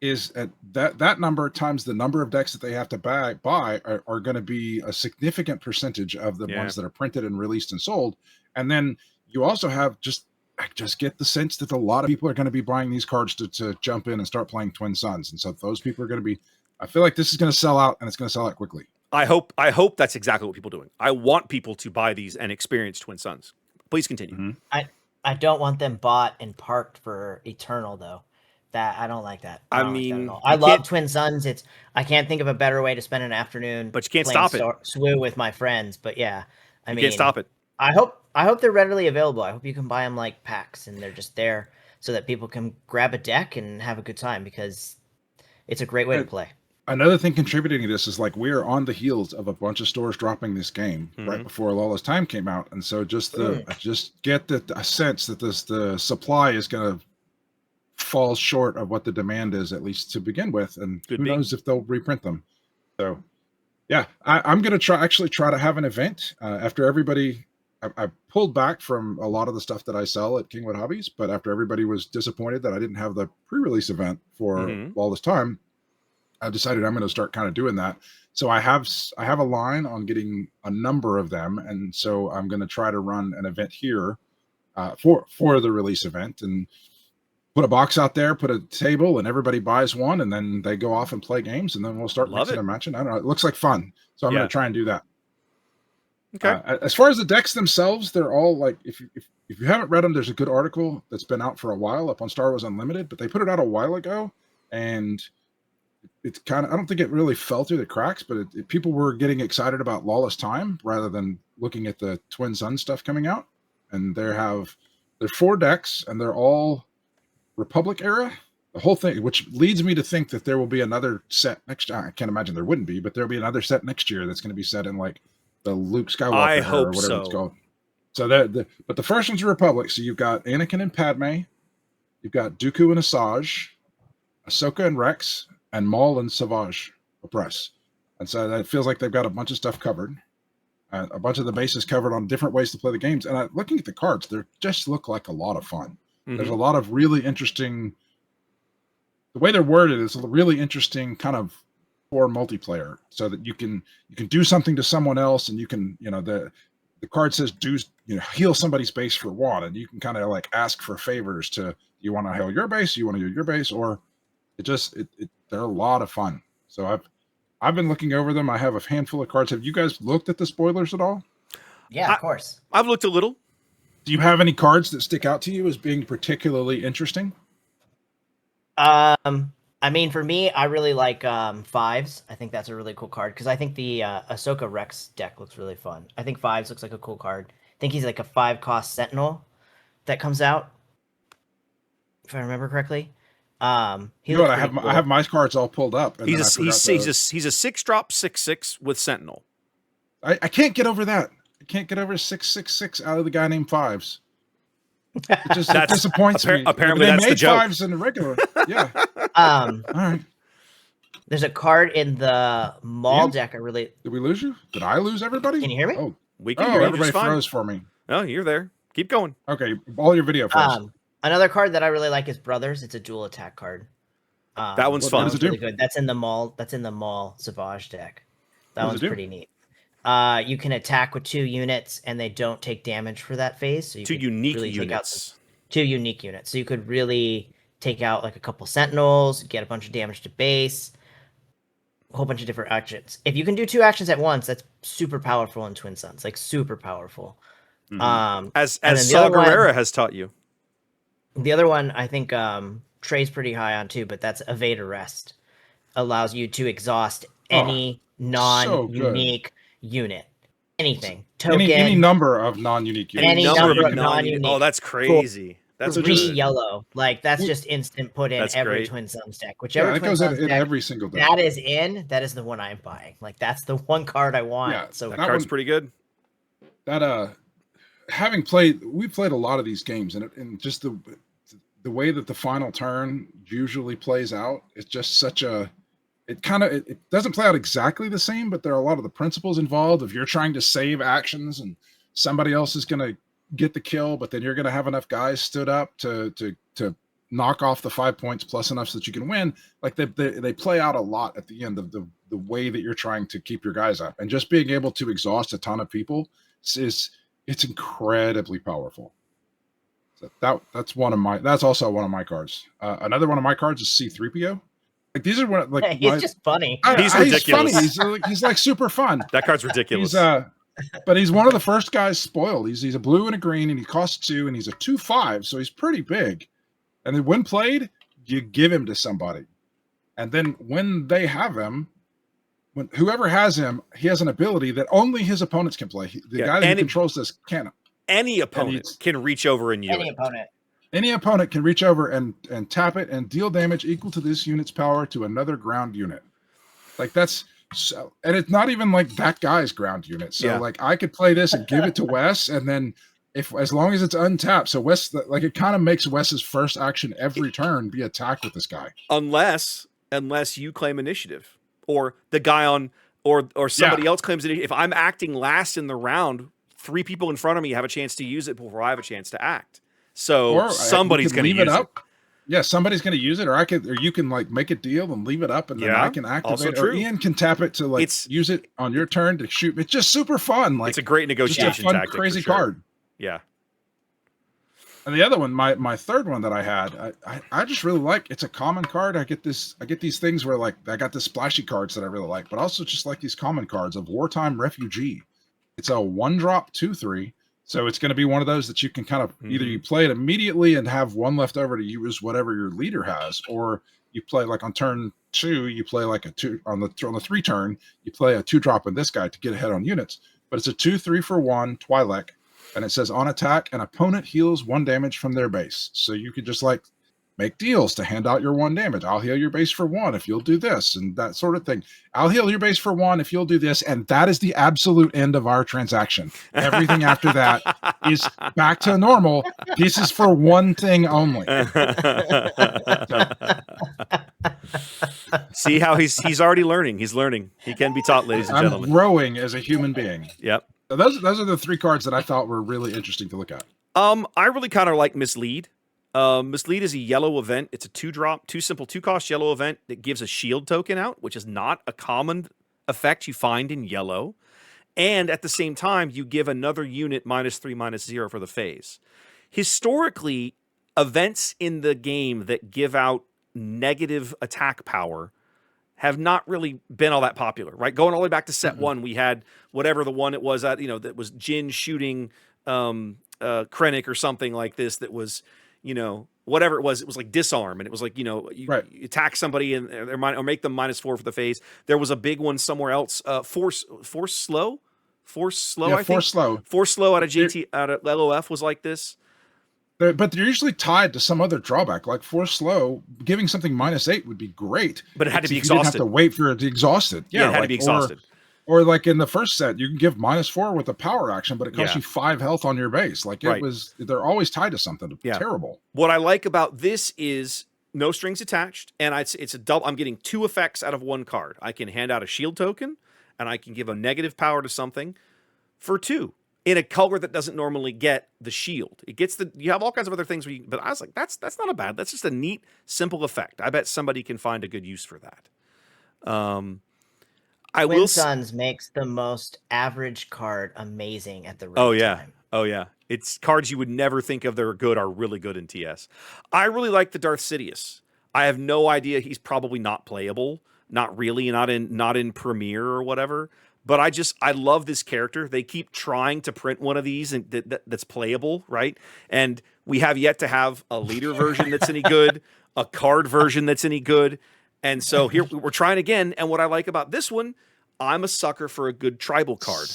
is that number times the number of decks that they have to buy are going to be a significant percentage of the ones that are printed and released and sold. And then you also have I just get the sense that a lot of people are going to be buying these cards to jump in and start playing Twin Suns. And so those people are going to be, I feel like this is going to sell out, and it's going to sell out quickly. I hope that's exactly what people are doing. I want people to buy these and experience Twin Suns. Please continue. I don't want them bought and parked for Eternal, though. That I don't like that. I mean, like that at all. I love Twin Suns. I can't think of a better way to spend an afternoon. But you can't stop it. Swoo with my friends. But yeah, I mean, can't stop it. I hope they're readily available. I hope you can buy them like packs and they're just there so that people can grab a deck and have a good time, because it's a great way to play. Another thing contributing to this is, like, we are on the heels of a bunch of stores dropping this game right before A Lawless Time came out. And so I just get a sense that the supply is going to fall short of what the demand is, at least to begin with. And who knows if they'll reprint them. So yeah, I'm going to try to have an event after everybody. I pulled back from a lot of the stuff that I sell at Kingwood Hobbies, but after everybody was disappointed that I didn't have the pre-release event for Lawless Time, I decided I'm going to start kind of doing that. So I have a line on getting a number of them, and so I'm going to try to run an event here for the release event, and put a box out there, put a table, and everybody buys one, and then they go off and play games, and then we'll start mixing and matching. I don't know. It looks like fun, so I'm going to try and do that. Okay. As far as the decks themselves, they're all like, if you haven't read them, there's a good article that's been out for a while up on Star Wars Unlimited, but they put it out a while ago, and it's kind of, I don't think it really fell through the cracks, but people were getting excited about Lawless Time rather than looking at the Twin Sun stuff coming out. And there's 4 decks, and they're all Republic era, the whole thing, which leads me to think that there will be another set next year. I can't imagine there wouldn't be, but there'll be another set next year that's going to be set in like the Luke Skywalker or whatever it's called. So but the first one's a Republic. So you've got Anakin and Padme, you've got Dooku and Asajj, Ahsoka and Rex, and Maul and Savage Opress. And so that feels like they've got a bunch of stuff covered. A bunch of the bases covered on different ways to play the games. And looking at the cards, they just look like a lot of fun. There's a lot of really interesting, the way they're worded is a really interesting kind of for multiplayer, so that you can do something to someone else, and you can, the card says heal somebody's base for 1, and you can kind of like ask for favors to, you want to heal your base, you want to heal your base, or they're a lot of fun. So I've been looking over them. I have a handful of cards. Have you guys looked at the spoilers at all? Yeah, of course. I've looked a little. Do you have any cards that stick out to you as being particularly interesting? I mean, for me, I really like 5s. I think that's a really cool card, because I think the Ahsoka Rex deck looks really fun. I think 5s looks like a cool card. I think he's like a 5-cost Sentinel that comes out, if I remember correctly. He You know looks what? pretty cool. I have my cards all pulled up, and He's then I forgot he's a 6-drop 6/6 with Sentinel. I can't get over that. I can't get over 666 out of the guy named Fives. It just it disappoints me. Apparently, they that's made the joke. Fives in the regular. Yeah. All right. There's a card in the mall Ian? deck. I really. Did we lose you? Did I lose everybody? Can you hear me? Oh, We can hear you everybody just fine. froze for me. Oh, you're there. Keep going. Okay, all your video froze. Another card that I really like is Brothers. It's a dual attack card. That one's fun. What does it do? Really good. That's in the mall. That's in the mall Savage deck. That What does one's it do? pretty neat. You can attack with 2 units, and they don't take damage for that phase. So you 2 could unique really take out units. 2 unique units. So you could really take out like a couple Sentinels, get a bunch of damage to base, a whole bunch of different actions. If you can do 2 actions at once, that's super powerful in Twin Suns. Like super powerful. As and then Saw Gerrera has taught you. The other one, I think Trey's pretty high on too, but that's Evade Arrest. Allows you to exhaust any non-unique unit. Anything. Token. Any number of non-unique units. Any number of non-unique. Oh, that's crazy. That's 3 just yellow. Like, that's just instant put in That's every great. Twin Suns deck. Whichever Yeah, it Twin goes Suns in deck every single deck. that is the one I'm buying. Like, that's the one card I want. Yeah, So that card's pretty good. That we played a lot of these games, and just the way that the final turn usually plays out, it's just such a it doesn't play out exactly the same, but there are a lot of the principles involved. If you're trying to save actions and somebody else is going to get the kill, but then you're going to have enough guys stood up to knock off the 5 points plus enough so that you can win. Like they play out a lot at the end of the way that you're trying to keep your guys up, and just being able to exhaust a ton of people it's incredibly powerful. So that's also one of my cards. Another one of my cards is C3PO. Like these are one like he's just funny. He's ridiculous. He's funny. He's like super fun. That card's ridiculous. But he's one of the first guys spoiled. He's a blue and a green, and he costs 2, and he's a 2/5, so he's pretty big. And then when played, you give him to somebody, and then when they have him, when whoever has him, he has an ability that only his opponents can play. The guy who controls this can't. Any opponent can reach over and use it. Any opponent can reach over and tap it and deal damage equal to this unit's power to another ground unit. Like that's so, and it's not even like that guy's ground unit. So like I could play this and give it to Wes, and then as long as it's untapped, so Wes it kind of makes Wes's first action every turn be attack with this guy. Unless you claim initiative, or the guy on or somebody else claims initiative. If I'm acting last in the round, 3 people in front of me have a chance to use it before I have a chance to act. So somebody's going to use it. Yeah, somebody's going to use it, or you can like make a deal and leave it up, and then I can activate it. Or Ian can tap it to use it on your turn to shoot. It's just super fun. Like it's a great negotiation tactic. Crazy card. Yeah. And the other one, my third one that I had, I just really like. It's a common card. I get these things where like I got the splashy cards that I really like, but also just like these common cards of Wartime Refugee. It's a 1-drop 2/3. So it's going to be one of those that you can kind of either you play it immediately and have 1 left over to use whatever your leader has, or you play like on turn 2, you play like a 2 on the 3 turn, you play a 2-drop in this guy to get ahead on units. But it's a 2/3 for 1 Twi'lek, and it says on attack, an opponent heals 1 damage from their base. So you could just like make deals to hand out your 1 damage. I'll heal your base for 1 if you'll do this, and that sort of thing. I'll heal your base for 1 if you'll do this, and that is the absolute end of our transaction. Everything after that is back to normal. This is for 1 thing only. See how he's already learning. He's learning. He can be taught, ladies and gentlemen. I'm growing as a human being. Yep. So those are the 3 cards that I thought were really interesting to look at. I really kind of like Mislead. Mislead is a yellow event. It's a 2-drop, 2 simple, 2-cost yellow event that gives a shield token out, which is not a common effect you find in yellow. And at the same time, you give another unit -3/-0 for the phase. Historically, events in the game that give out negative attack power have not really been all that popular, right? Going all the way back to set 1, we had whatever the one it was at, that was Jin shooting Krennic or something like this that was, whatever it was like disarm, and it was like, you attack somebody and or make them -4 for the phase. There was a big one somewhere else. Force slow. I think. Force slow. Force slow out of GT out of LOF was like this. but they're usually tied to some other drawback. Like Force Slow, giving something -8 would be great. But it had to be You didn't have exhausted. to wait for it to exhaust it. Yeah, it had to be exhausted. Or like in the first set, you can give -4 with a power action, but it costs Yeah. you 5 health on your base. Like Right. they're always tied to something Yeah. terrible. What I like about this is no strings attached, and it's a double. I'm getting 2 effects out of 1 card. I can hand out a shield token, and I can give a negative power to something for 2 in a color that doesn't normally get the shield. It gets you have all kinds of other things, but I was like, that's not a bad. That's just a neat, simple effect. I bet somebody can find a good use for that. Twin Suns makes the most average card amazing at the right time. Oh, yeah. It's cards you would never think of that are good are really good in TS. I really like the Darth Sidious. I have no idea. He's probably not playable. Not really. Not in Premiere or whatever. But I love this character. They keep trying to print one of these that's playable, right? And we have yet to have a leader version that's any good, a card version that's any good. And so here we're trying again. And what I like about this one, I'm a sucker for a good tribal card.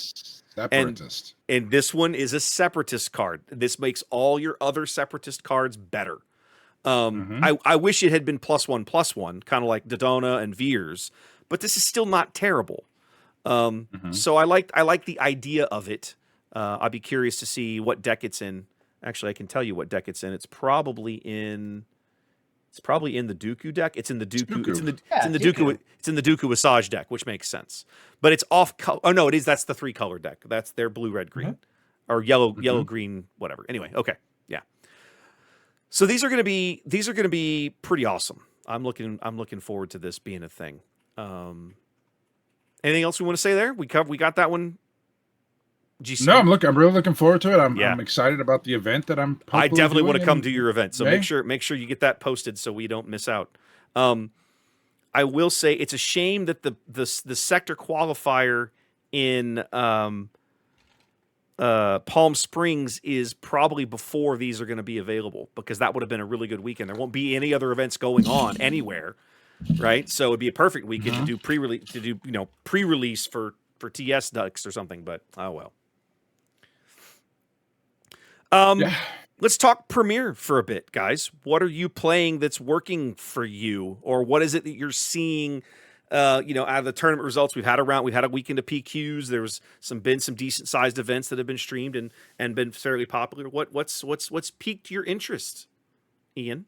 Separatist. And this one is a separatist card. This makes all your other separatist cards better. I wish it had been +1/+1, kind of like Dodona and Veers, but this is still not terrible. So I like the idea of it. I'd be curious to see what deck it's in. Actually, I can tell you what deck it's in. It's probably in the Dooku deck. It's in the Dooku. It's in the Dooku. It's in the Dooku Asajj deck, which makes sense. But it's off color. Oh no, it is. That's the 3-color deck. That's their blue, red, green, or yellow, green, whatever. Anyway, okay, yeah. So these are going to be pretty awesome. I'm looking forward to this being a thing. Anything else we want to say there? We got that one. No, I'm really looking forward to it. I'm excited about the event that I'm. I definitely want to come to your event, so make sure you get that posted so we don't miss out. I will say it's a shame that the sector qualifier in Palm Springs is probably before these are going to be available, because that would have been a really good weekend. There won't be any other events going on anywhere, right? So it'd be a perfect weekend to do pre-release for TS decks or something. But oh well. Let's talk Premiere for a bit, guys. What are you playing that's working for you, or what is it that you're seeing? Out of the tournament results, we've had a weekend of PQs. There's been some decent sized events that have been streamed and been fairly popular. What's piqued your interest, Ian?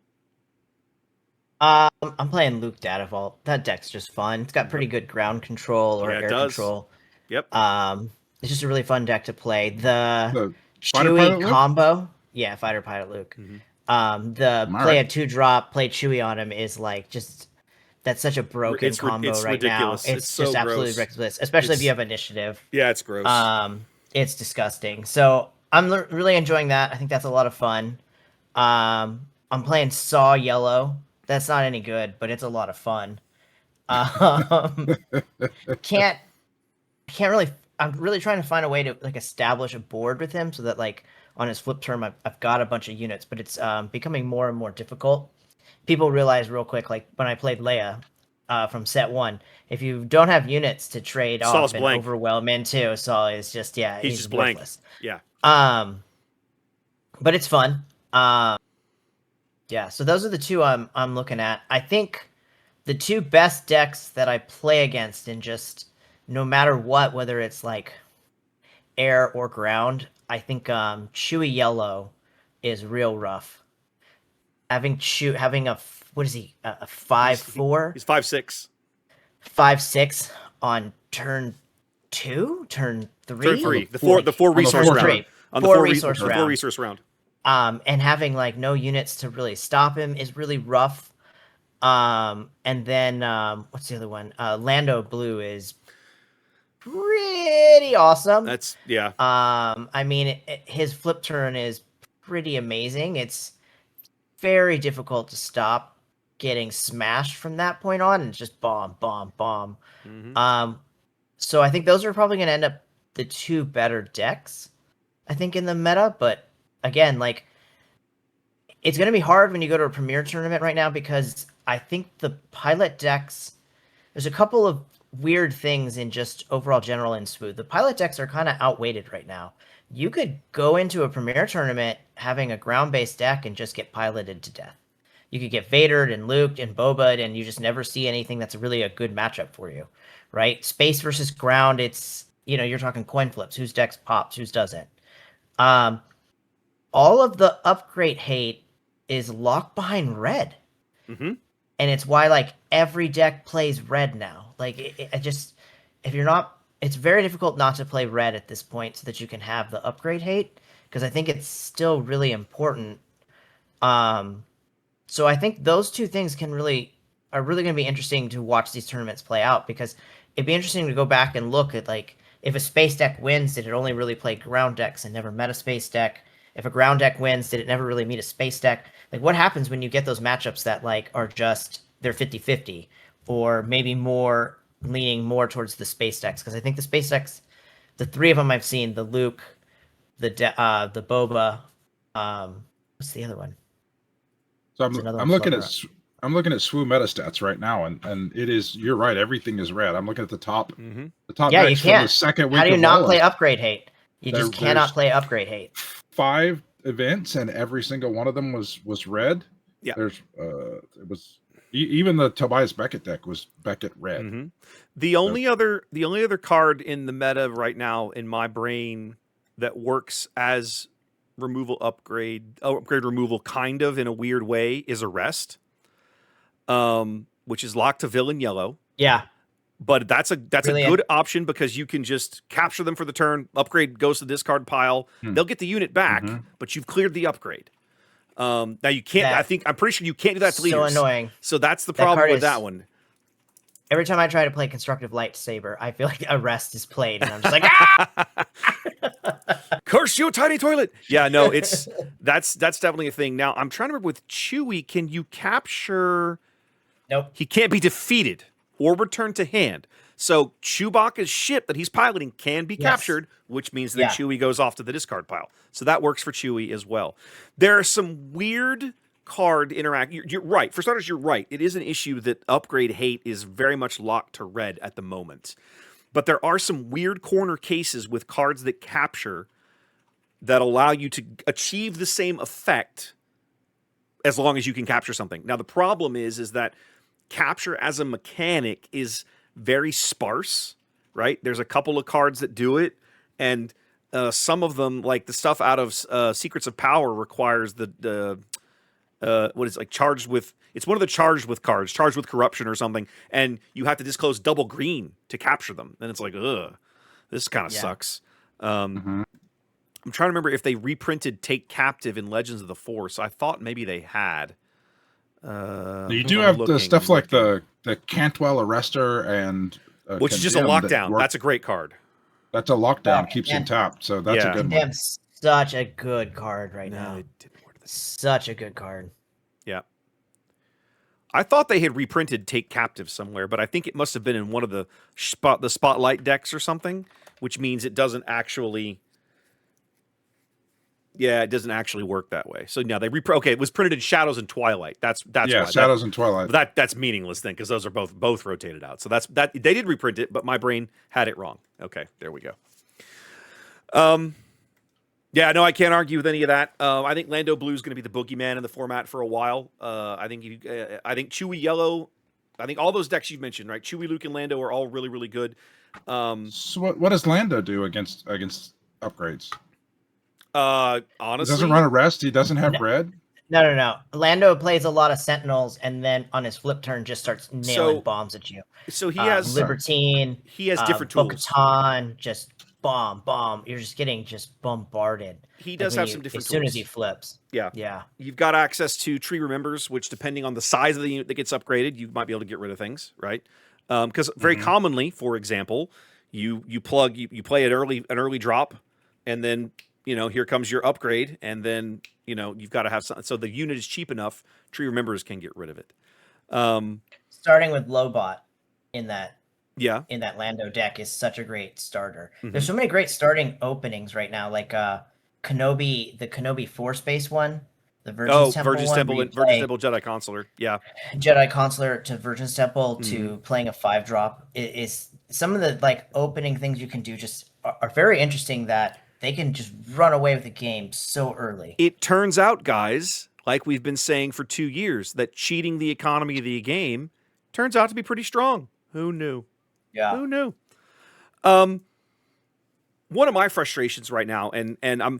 I'm playing Luke Data Vault. That deck's just fun. It's got pretty good ground control or air control. Yep. It's just a really fun deck to play. The Chewy combo. Yeah, Fighter Pilot Luke. Play a 2-drop, play Chewy on him is like just that's such a broken combo right ridiculous. Now. It's so just absolutely gross. ridiculous, especially if you have initiative. Yeah, it's gross. It's disgusting. So I'm really enjoying that. I think that's a lot of fun. I'm playing Saw Yellow. That's not any good, but it's a lot of fun. Can't really. I'm really trying to find a way to establish a board with him so that on his flip turn I've got a bunch of units, but it's becoming more and more difficult. People realize real quick, when I played Leia from set 1, if you don't have units to trade off and overwhelm into, Saul is just he's just worthless. Blank. Yeah. But it's fun. So those are the two I'm looking at. I think the 2 best decks that I play against in just no matter what, whether it's air or ground, I think Chewy Yellow is real rough. Having a what is he, a 5/4? He's 5/6. 5/6 on turn 2, turn 3. Turn 3. The four resource round. On the 4 resource round. And having no units to really stop him is really rough. And then what's the other one? Lando Blue is pretty awesome. That's yeah. I mean, his flip turn is pretty amazing. It's very difficult to stop getting smashed from that point on, and it's just bomb. So I think those are probably going to end up the 2 better decks, I think, in the meta. But again, it's going to be hard when you go to a Premier tournament right now, because I think the pilot decks, there's a couple of weird things in just overall general in Smooth. The pilot decks are kind of outweighted right now. You could go into a Premier tournament having a ground-based deck and just get piloted to death. You could get Vadered and Luked and Boba'd, and you just never see anything that's really a good matchup for you, right? Space versus ground, it's, you're talking coin flips. Whose decks pops, whose doesn't. All of the upgrade hate is locked behind red. Mm-hmm. And it's why, like, every deck plays red now. Like, if you're not, it's very difficult not to play red at this point so that you can have the upgrade hate, because I think it's still really important. So I think those two things are really going to be interesting to watch these tournaments play out, because it'd be interesting to go back and look at, like, if a space deck wins, did it only really play ground decks and never met a space deck? If a ground deck wins, did it never really meet a space deck? Like, what happens when you get those matchups that, like, are just, they're 50-50, or maybe more leaning more towards the space decks? Because I think the space decks, the three of them I've seen, the Luke, the Boba, what's the other one? So I'm looking at Swoo meta stats right now, and it is, you're right, everything is red. I'm looking at the top Yeah, decks you can't. from the second week. How do you of not Lawless. play upgrade hate? You just cannot play upgrade hate. 5 events, and every single one of them was red. Yeah, there's it was even the Tobias Beckett deck was Beckett red. Mm-hmm. The only other card in the meta right now in my brain that works as upgrade removal kind of in a weird way is Arrest, which is locked to villain yellow. Yeah. But that's a good option, because you can just capture them for the turn. Upgrade goes to the discard pile. They'll get the unit back, but you've cleared the upgrade. Now you can't. I'm pretty sure you can't do that to leaders. So annoying. So that's the problem with that one. Every time I try to play Constructive Lightsaber, I feel like Arrest is played, and I'm just like, ah! Curse you, tiny toilet. Yeah, no, that's definitely a thing. Now I'm trying to remember with Chewie, can you capture? Nope. He can't be defeated or returned to hand. So Chewbacca's ship that he's piloting can be captured, which means that Chewie goes off to the discard pile. So that works for Chewie as well. There are some weird card interact. You're right. For starters, you're right. It is an issue that upgrade hate is very much locked to red at the moment. But there are some weird corner cases with cards that capture that allow you to achieve the same effect as long as you can capture something. Now, the problem is that capture as a mechanic is very sparse, right? There's a couple of cards that do it, and some of them, like the stuff out of Secrets of Power, requires what is charged with. It's one of the charged with cards, charged with corruption or something, and you have to disclose double green to capture them. And it's like, ugh, this kind of sucks. I'm trying to remember if they reprinted Take Captive in Legends of the Force. I thought maybe they had. You do have the stuff like the Cantwell Arrestor and which is just a lockdown. That's a great card. That's a lockdown, keeps him tapped. So that's a good one. Condemn's such a good card right now. It didn't work. Such a good card. Yeah. I thought they had reprinted Take Captive somewhere, but I think it must have been in one of the Spotlight decks or something, which means it doesn't actually. Yeah, it doesn't actually work that way. So now it was printed in Shadows and Twilight. That's why. Shadows and Twilight. That's meaningless then, because those are both rotated out. So that's that. They did reprint it, but my brain had it wrong. Okay, there we go. Yeah, no, I can't argue with any of that. I think Lando Blue is going to be the boogeyman in the format for a while. I think Chewie Yellow. I think all those decks you've mentioned, right? Chewie, Luke, and Lando are all really, really good. So what does Lando do against upgrades? Honestly, he doesn't run Arrest. He doesn't have red. No. Lando plays a lot of Sentinels, and then on his flip turn, just starts nailing bombs at you. So he has Libertine. He has different tools. Bo-Katan, just bomb. You're just getting bombarded. He does have some different tools. As soon as he flips. Yeah. You've got access to Tree Remembers, which, depending on the size of the unit that gets upgraded, you might be able to get rid of things, right? Because very commonly, for example, you play an early drop, and then here comes your upgrade, and then you've got to have something. So the unit is cheap enough. Tree Remembers can get rid of it. Starting with Lobot in that Yeah. in that Lando deck is such a great starter. Mm-hmm. There's so many great starting openings right now, like Kenobi, the Kenobi 4-space one The Virgin's Temple Virgin's one, Temple where you and Virgin's play Temple Jedi Consular. Yeah. Jedi Consular to Virgin's Temple Mm-hmm. to playing a 5-drop. It is some of the like opening things you can do just are very interesting, that they can just run away with the game so early. It turns out, guys, like we've been saying for 2 years, that cheating the economy of the game turns out to be pretty strong. Who knew? Yeah. Who knew? One of my frustrations right now, and I'm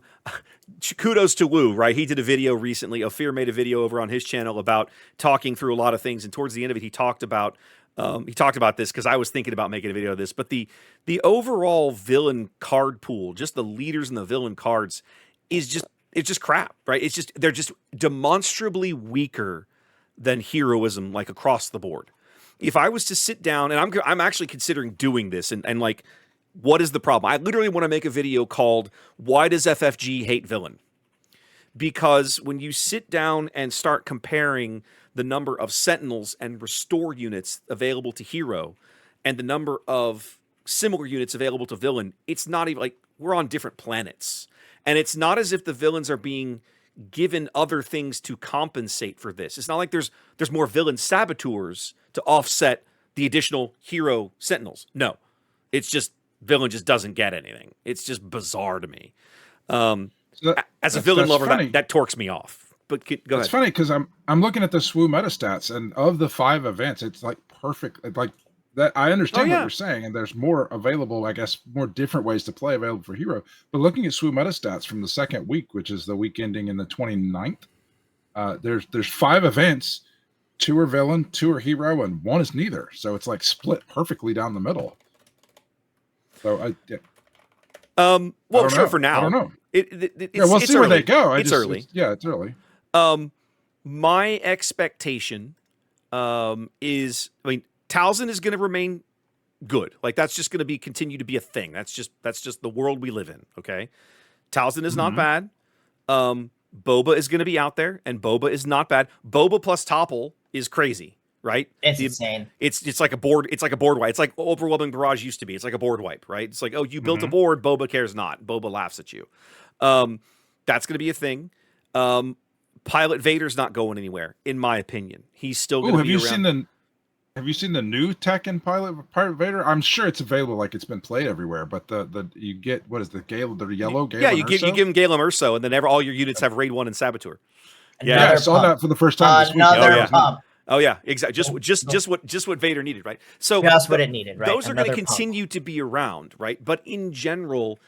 kudos to Woo, right? He did a video recently. Ophir made a video over on his channel about talking through a lot of things, and towards the end of it, he talked about this because I was thinking about making a video of this. But the overall villain card pool, just the leaders and the villain cards, it's just crap, right? They're just demonstrably weaker than heroism, like across the board. If I was to sit down, and I'm actually considering doing this, and like, what is the problem? I literally want to make a video called "Why Does FFG Hate Villain?" Because when you sit down and start comparing the number of Sentinels and Restore units available to Hero and the number of similar units available to Villain, it's not even like we're on different planets. And it's not as if the villains are being given other things to compensate for this. It's not like there's more villain saboteurs to offset the additional Hero Sentinels. No, it's just villain just doesn't get anything. It's just bizarre to me. As a villain lover, that torques me off. But go ahead. It's funny because I'm looking at the SWU metastats, and of the 5 events, it's like perfect. Like that, I understand what you're saying, and there's more available. I guess more different ways to play available for Hero. But looking at SWU metastats from the second week, which is the week ending in the 29th, there's 5 events. 2 are villain, 2 are hero, and 1 is neither. So it's like split perfectly down the middle. So well, sure, for now. I don't know. We'll see where they go. It's early. It's early. My expectation is, I mean, Talzin is going to remain good. Like, that's just going to continue to be a thing. That's just the world we live in. Okay, Talzin is not bad. Boba is going to be out there, and Boba is not bad. Boba plus Topple is crazy, right? It's insane. It's like a board. It's like a board wipe. It's like Overwhelming Barrage used to be. It's like a board wipe, right? It's like, oh, you built a board. Boba cares not. Boba laughs at you. That's going to be a thing. Pilot Vader's not going anywhere, in my opinion. He's still going to be around. Have you seen the new tech in Pilot Vader? I'm sure it's available, like it's been played everywhere. But the you get, what is the yellow Galen? Yeah, you give him Galen Urso, and then all your units have Raid 1 and Saboteur. Yeah, I saw that for the first time this week. Oh yeah, exactly. Just what Vader needed, right? So just what it needed, right? Those are going to continue to be around, right? But in general,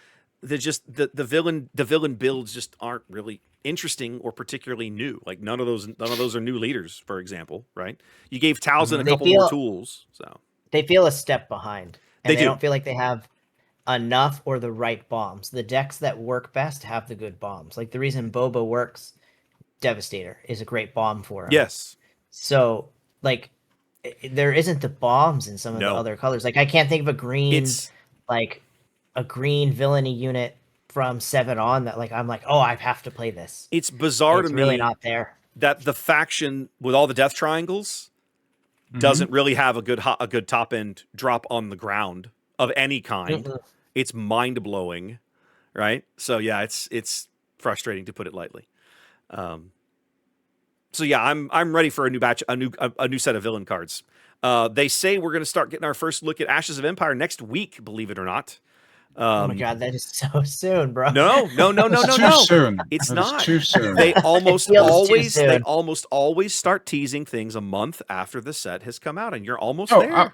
the villain builds just aren't really interesting or particularly new. Like none of those are new leaders, for example, right? You gave Talzin a couple more tools, so they feel a step behind. And they don't feel like they have enough or the right bombs. The decks that work best have the good bombs. Like the reason Boba works, Devastator is a great bomb for him. Yes. So like there isn't the bombs in some of the other colors. Like I can't think of a green villainy unit from 7 on that I'm like, oh, I have to play this. It's bizarre to me. It's really not there. That the faction with all the death triangles doesn't really have a good top end drop on the ground of any kind. It's mind blowing, right? So yeah, it's frustrating to put it lightly. So yeah, I'm ready for a new batch, a new set of villain cards. They say we're going to start getting our first look at Ashes of Empire next week. Believe it or not. Oh my god, that is so soon, bro. No. It's too soon. It's That not is too soon. They almost always start teasing things a month after the set has come out, and you're almost there.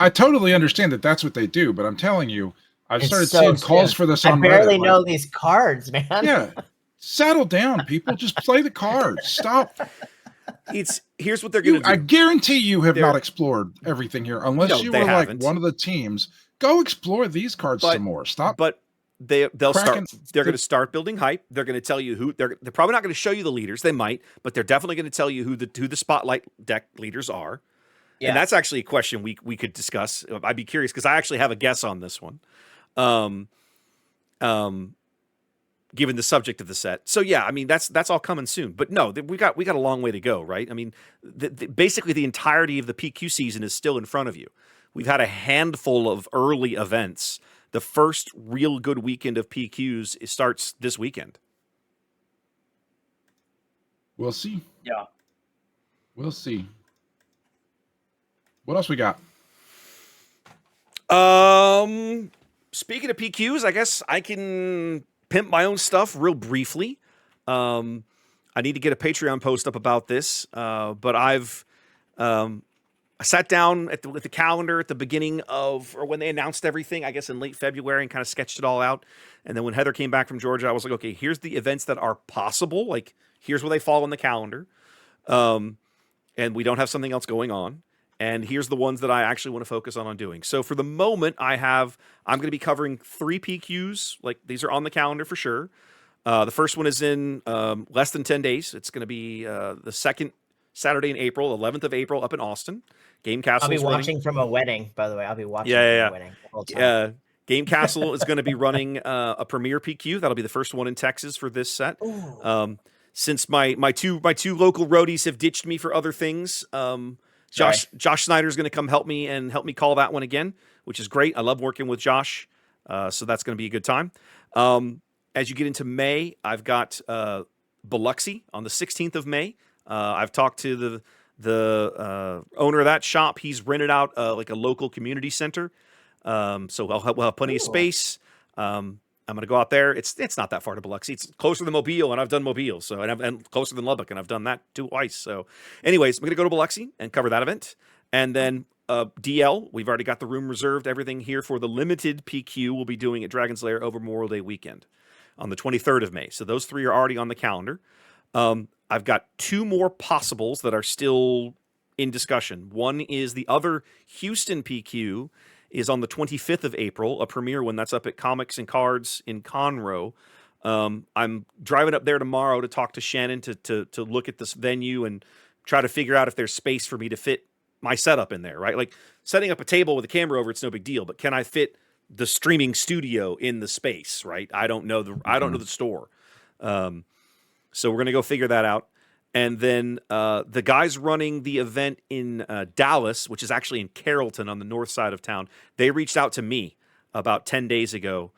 I totally understand that that's what they do, but I'm telling you, I've started so seeing calls for this on Reddit. I barely Reddit, know these cards, man. Yeah, settle down, people. Just play the cards. Stop. Here's what they're going to do. I guarantee you have not explored everything here, unless you were like one of the teams. Go explore these cards some more. Stop. But they'll start. They're going to start building hype. They're going to tell you who they're probably not going to show you the leaders. They might, but they're definitely going to tell you who the spotlight deck leaders are. Yeah. And that's actually a question we could discuss. I'd be curious because I actually have a guess on this one. Given the subject of the set. So yeah, I mean that's all coming soon. But no, we got a long way to go, right? I mean, basically the entirety of the PQ season is still in front of you. We've had a handful of early events. The first real good weekend of PQs starts this weekend. We'll see. Yeah. We'll see. What else we got? Speaking of PQs, I guess I can pimp my own stuff real briefly. I need to get a Patreon post up about this, but I sat down with the calendar at the beginning of, or when they announced everything, I guess in late February, and kind of sketched it all out. And then when Heather came back from Georgia, I was like, okay, here's the events that are possible. Like, here's where they fall on the calendar. And we don't have something else going on. And here's the ones that I actually want to focus on doing. So for the moment, I'm going to be covering 3 PQs. Like, these are on the calendar for sure. The first one is in less than 10 days. It's going to be the second Saturday in April, 11th of April, up in Austin. Game Castle. I'll be watching from a wedding, by the way. I'll be watching from a wedding the whole time. Yeah. Game Castle is going to be running a premiere PQ. That'll be the first one in Texas for this set. Since my two local roadies have ditched me for other things, Josh Snyder is going to come help me call that one again, which is great. I love working with Josh, so that's going to be a good time. As you get into May, I've got Biloxi on the 16th of May. I've talked to the owner of that shop. He's rented out like a local community center, so we'll have plenty of space. I'm going to go out there. It's not that far to Biloxi. It's closer than Mobile, and I've done Mobile, and closer than Lubbock, and I've done that twice. So, anyways, I'm going to go to Biloxi and cover that event, and then DL. We've already got the room reserved. Everything here for the limited PQ we'll be doing at Dragon's Lair over Memorial Day weekend on the 23rd of May. So those 3 are already on the calendar. I've got 2 more possibles that are still in discussion. One is the other Houston PQ is on the 25th of April, a premiere one that's up at Comics and Cards in Conroe. I'm driving up there tomorrow to talk to Shannon to look at this venue and try to figure out if there's space for me to fit my setup in there, right? Like, setting up a table with a camera over, it's no big deal, but can I fit the streaming studio in the space, right? I don't know the store. So we're going to go figure that out. And then the guys running the event in Dallas, which is actually in Carrollton on the north side of town, they reached out to me about 10 days ago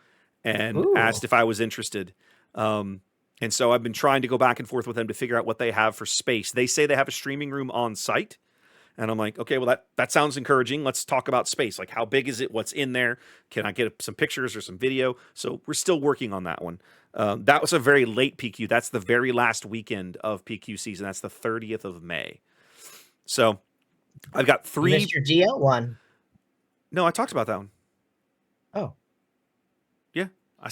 and asked if I was interested. And so I've been trying to go back and forth with them to figure out what they have for space. They say they have a streaming room on site. And I'm like, okay, well, that sounds encouraging. Let's talk about space. Like, how big is it? What's in there? Can I get some pictures or some video? So we're still working on that one. That was a very late PQ. That's the very last weekend of PQ season. That's the 30th of May. So I've got 3. You missed your DL one. No, I talked about that one. Oh. Yeah. I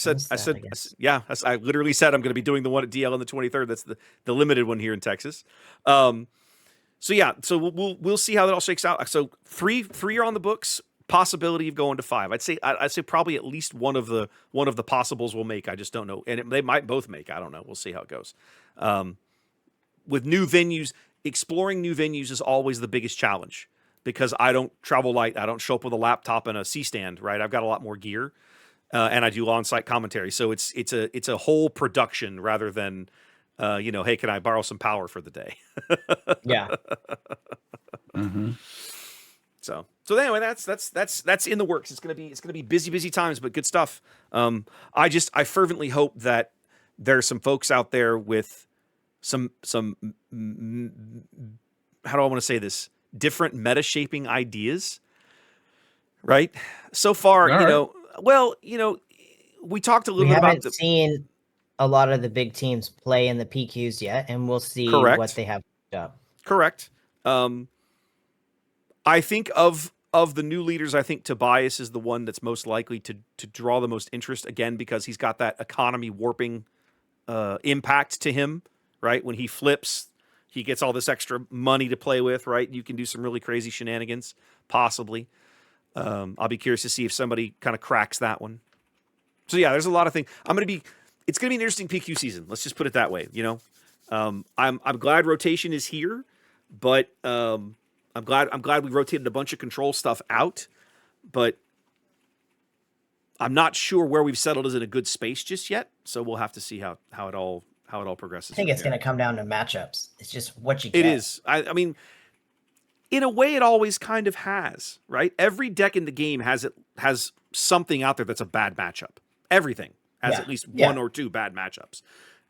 literally said I'm going to be doing the one at DL on the 23rd. That's the limited one here in Texas. So yeah, so we'll see how that all shakes out. So 3 are on the books. Possibility of going to 5. I'd say probably at least one of the possibles will make. I just don't know, and they might both make. I don't know. We'll see how it goes. With new venues, exploring new venues is always the biggest challenge because I don't travel light. I don't show up with a laptop and a C-stand. Right, I've got a lot more gear, and I do on-site commentary. So it's a whole production rather than. Hey, can I borrow some power for the day? Yeah. Mm-hmm. So anyway, that's in the works. It's gonna be busy times, but good stuff. I fervently hope that there's some folks out there with some how do I want to say this? Different meta shaping ideas, right? So far, we talked a little bit about seen a lot of the big teams play in the PQs yet, and we'll see what they have up. Correct. I think of the new leaders, I think Tobias is the one that's most likely to draw the most interest, again, because he's got that economy warping impact to him, right? When he flips, he gets all this extra money to play with, right? You can do some really crazy shenanigans, possibly. I'll be curious to see if somebody kind of cracks that one. So yeah, there's a lot of things. It's going to be an interesting PQ season. Let's just put it that way. I'm glad rotation is here, but I'm glad we rotated a bunch of control stuff out, but I'm not sure where we've settled is in a good space just yet. So we'll have to see how it all progresses. I think it's going to come down to matchups. It's just what you get. It is. I mean, in a way, it always kind of has, right? Every deck in the game has something out there that's a bad matchup. Everything has at least one or two bad matchups.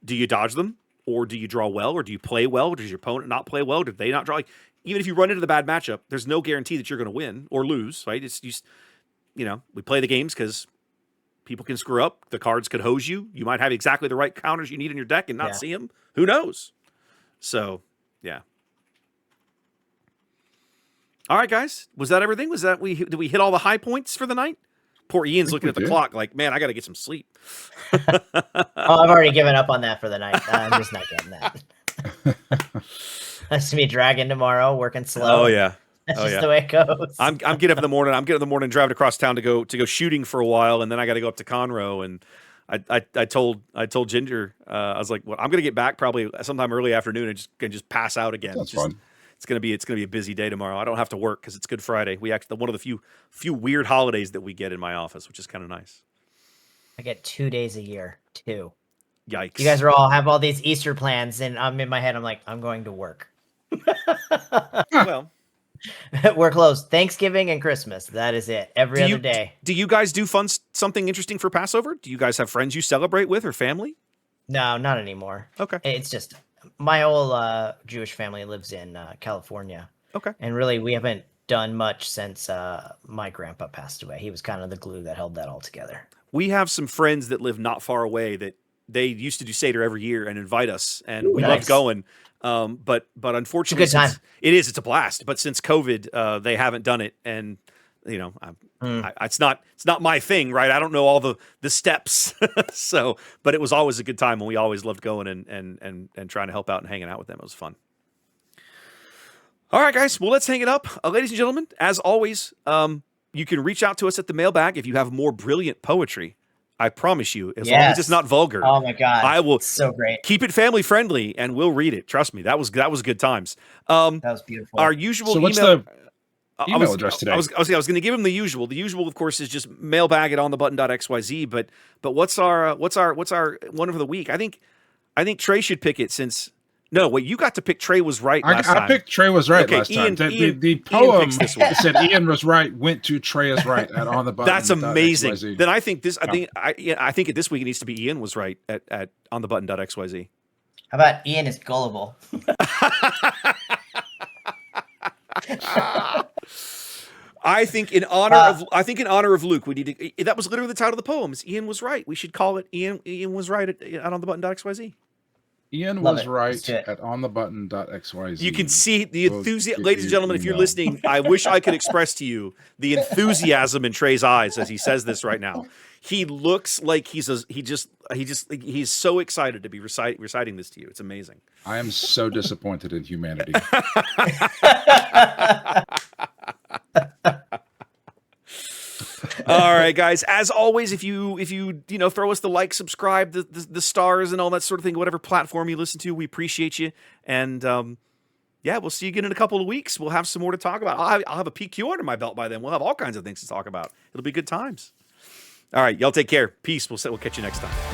Do you dodge them or do you draw well, or do you play well? Does your opponent not play well? Did they not draw? Like, even if you run into the bad matchup, there's no guarantee that you're going to win or lose, right? It's just, we play the games because people can screw up. The cards could hose you. You might have exactly the right counters you need in your deck and not see them. Who knows? So, yeah. All right, guys. Was that everything? Did we hit all the high points for the night? Poor Ian's looking at the clock like, man, I got to get some sleep. I've already given up on that for the night. I'm just not getting that. That's me dragging tomorrow, working slow. Oh yeah, that's just the way it goes. I'm getting up in the morning. I'm getting up in the morning, driving across town to go shooting for a while, and then I got to go up to Conroe. And I told Ginger, I was like, well, I'm gonna get back probably sometime early afternoon and just pass out again. That's fun. It's gonna be a busy day tomorrow. I don't have to work because it's Good Friday. We actually one of the few weird holidays that we get in my office, which is kind of nice. I get 2 days a year, 2. Yikes! You guys have all these Easter plans, and I'm in my head. I'm like, I'm going to work. Well, we're closed. Thanksgiving and Christmas. That is it. Every other day. Do you guys do something interesting for Passover? Do you guys have friends you celebrate with or family? No, not anymore. Okay. It's just my whole Jewish family lives in California. Okay. And really, we haven't done much since my grandpa passed away. He was kind of the glue that held that all together. We have some friends that live not far away that they used to do Seder every year and invite us, and we loved going. But unfortunately, it's a good time. It's a blast. But since COVID, they haven't done it, and it's not my thing, right? I don't know all the steps, but it was always a good time, and we always loved going and trying to help out and hanging out with them. It was fun. All right, guys. Well, let's hang it up, ladies and gentlemen. As always, you can reach out to us at the mailbag if you have more brilliant poetry. I promise you, as long as it's not vulgar. Oh my God. I will so great. Keep it family friendly and we'll read it. Trust me. That was good times. That was beautiful. Our usual so email. What's the email address today? I was going to give him the usual. The usual, of course, is just mailbag@onthebutton.xyz. But what's our one of the week? I think Trey should pick it since. No, wait, you got to pick Trey was right last time. I picked Trey was right last time. The poem that said Ian was right went to Trey is right at on the button. That's amazing. Then I think I think this week it needs to be Ian was right at on the button.xyz. How about Ian is gullible? I think in honor of Luke, we need to. That was literally the title of the poem. Ian was right. We should call it Ian was right at on the button.xyz. Ian was right at onthebutton.xyz. You can see the enthusiasm, ladies and gentlemen. If you're listening, I wish I could express to you the enthusiasm in Trey's eyes as he says this right now. He looks like he's so excited to be reciting this to you. It's amazing. I am so disappointed in humanity. All right, guys. As always, if you throw us the like, subscribe, the stars, and all that sort of thing, whatever platform you listen to, we appreciate you. And we'll see you again in a couple of weeks. We'll have some more to talk about. I'll have a PQ under my belt by then. We'll have all kinds of things to talk about. It'll be good times. All right, y'all take care. Peace. We'll catch you next time.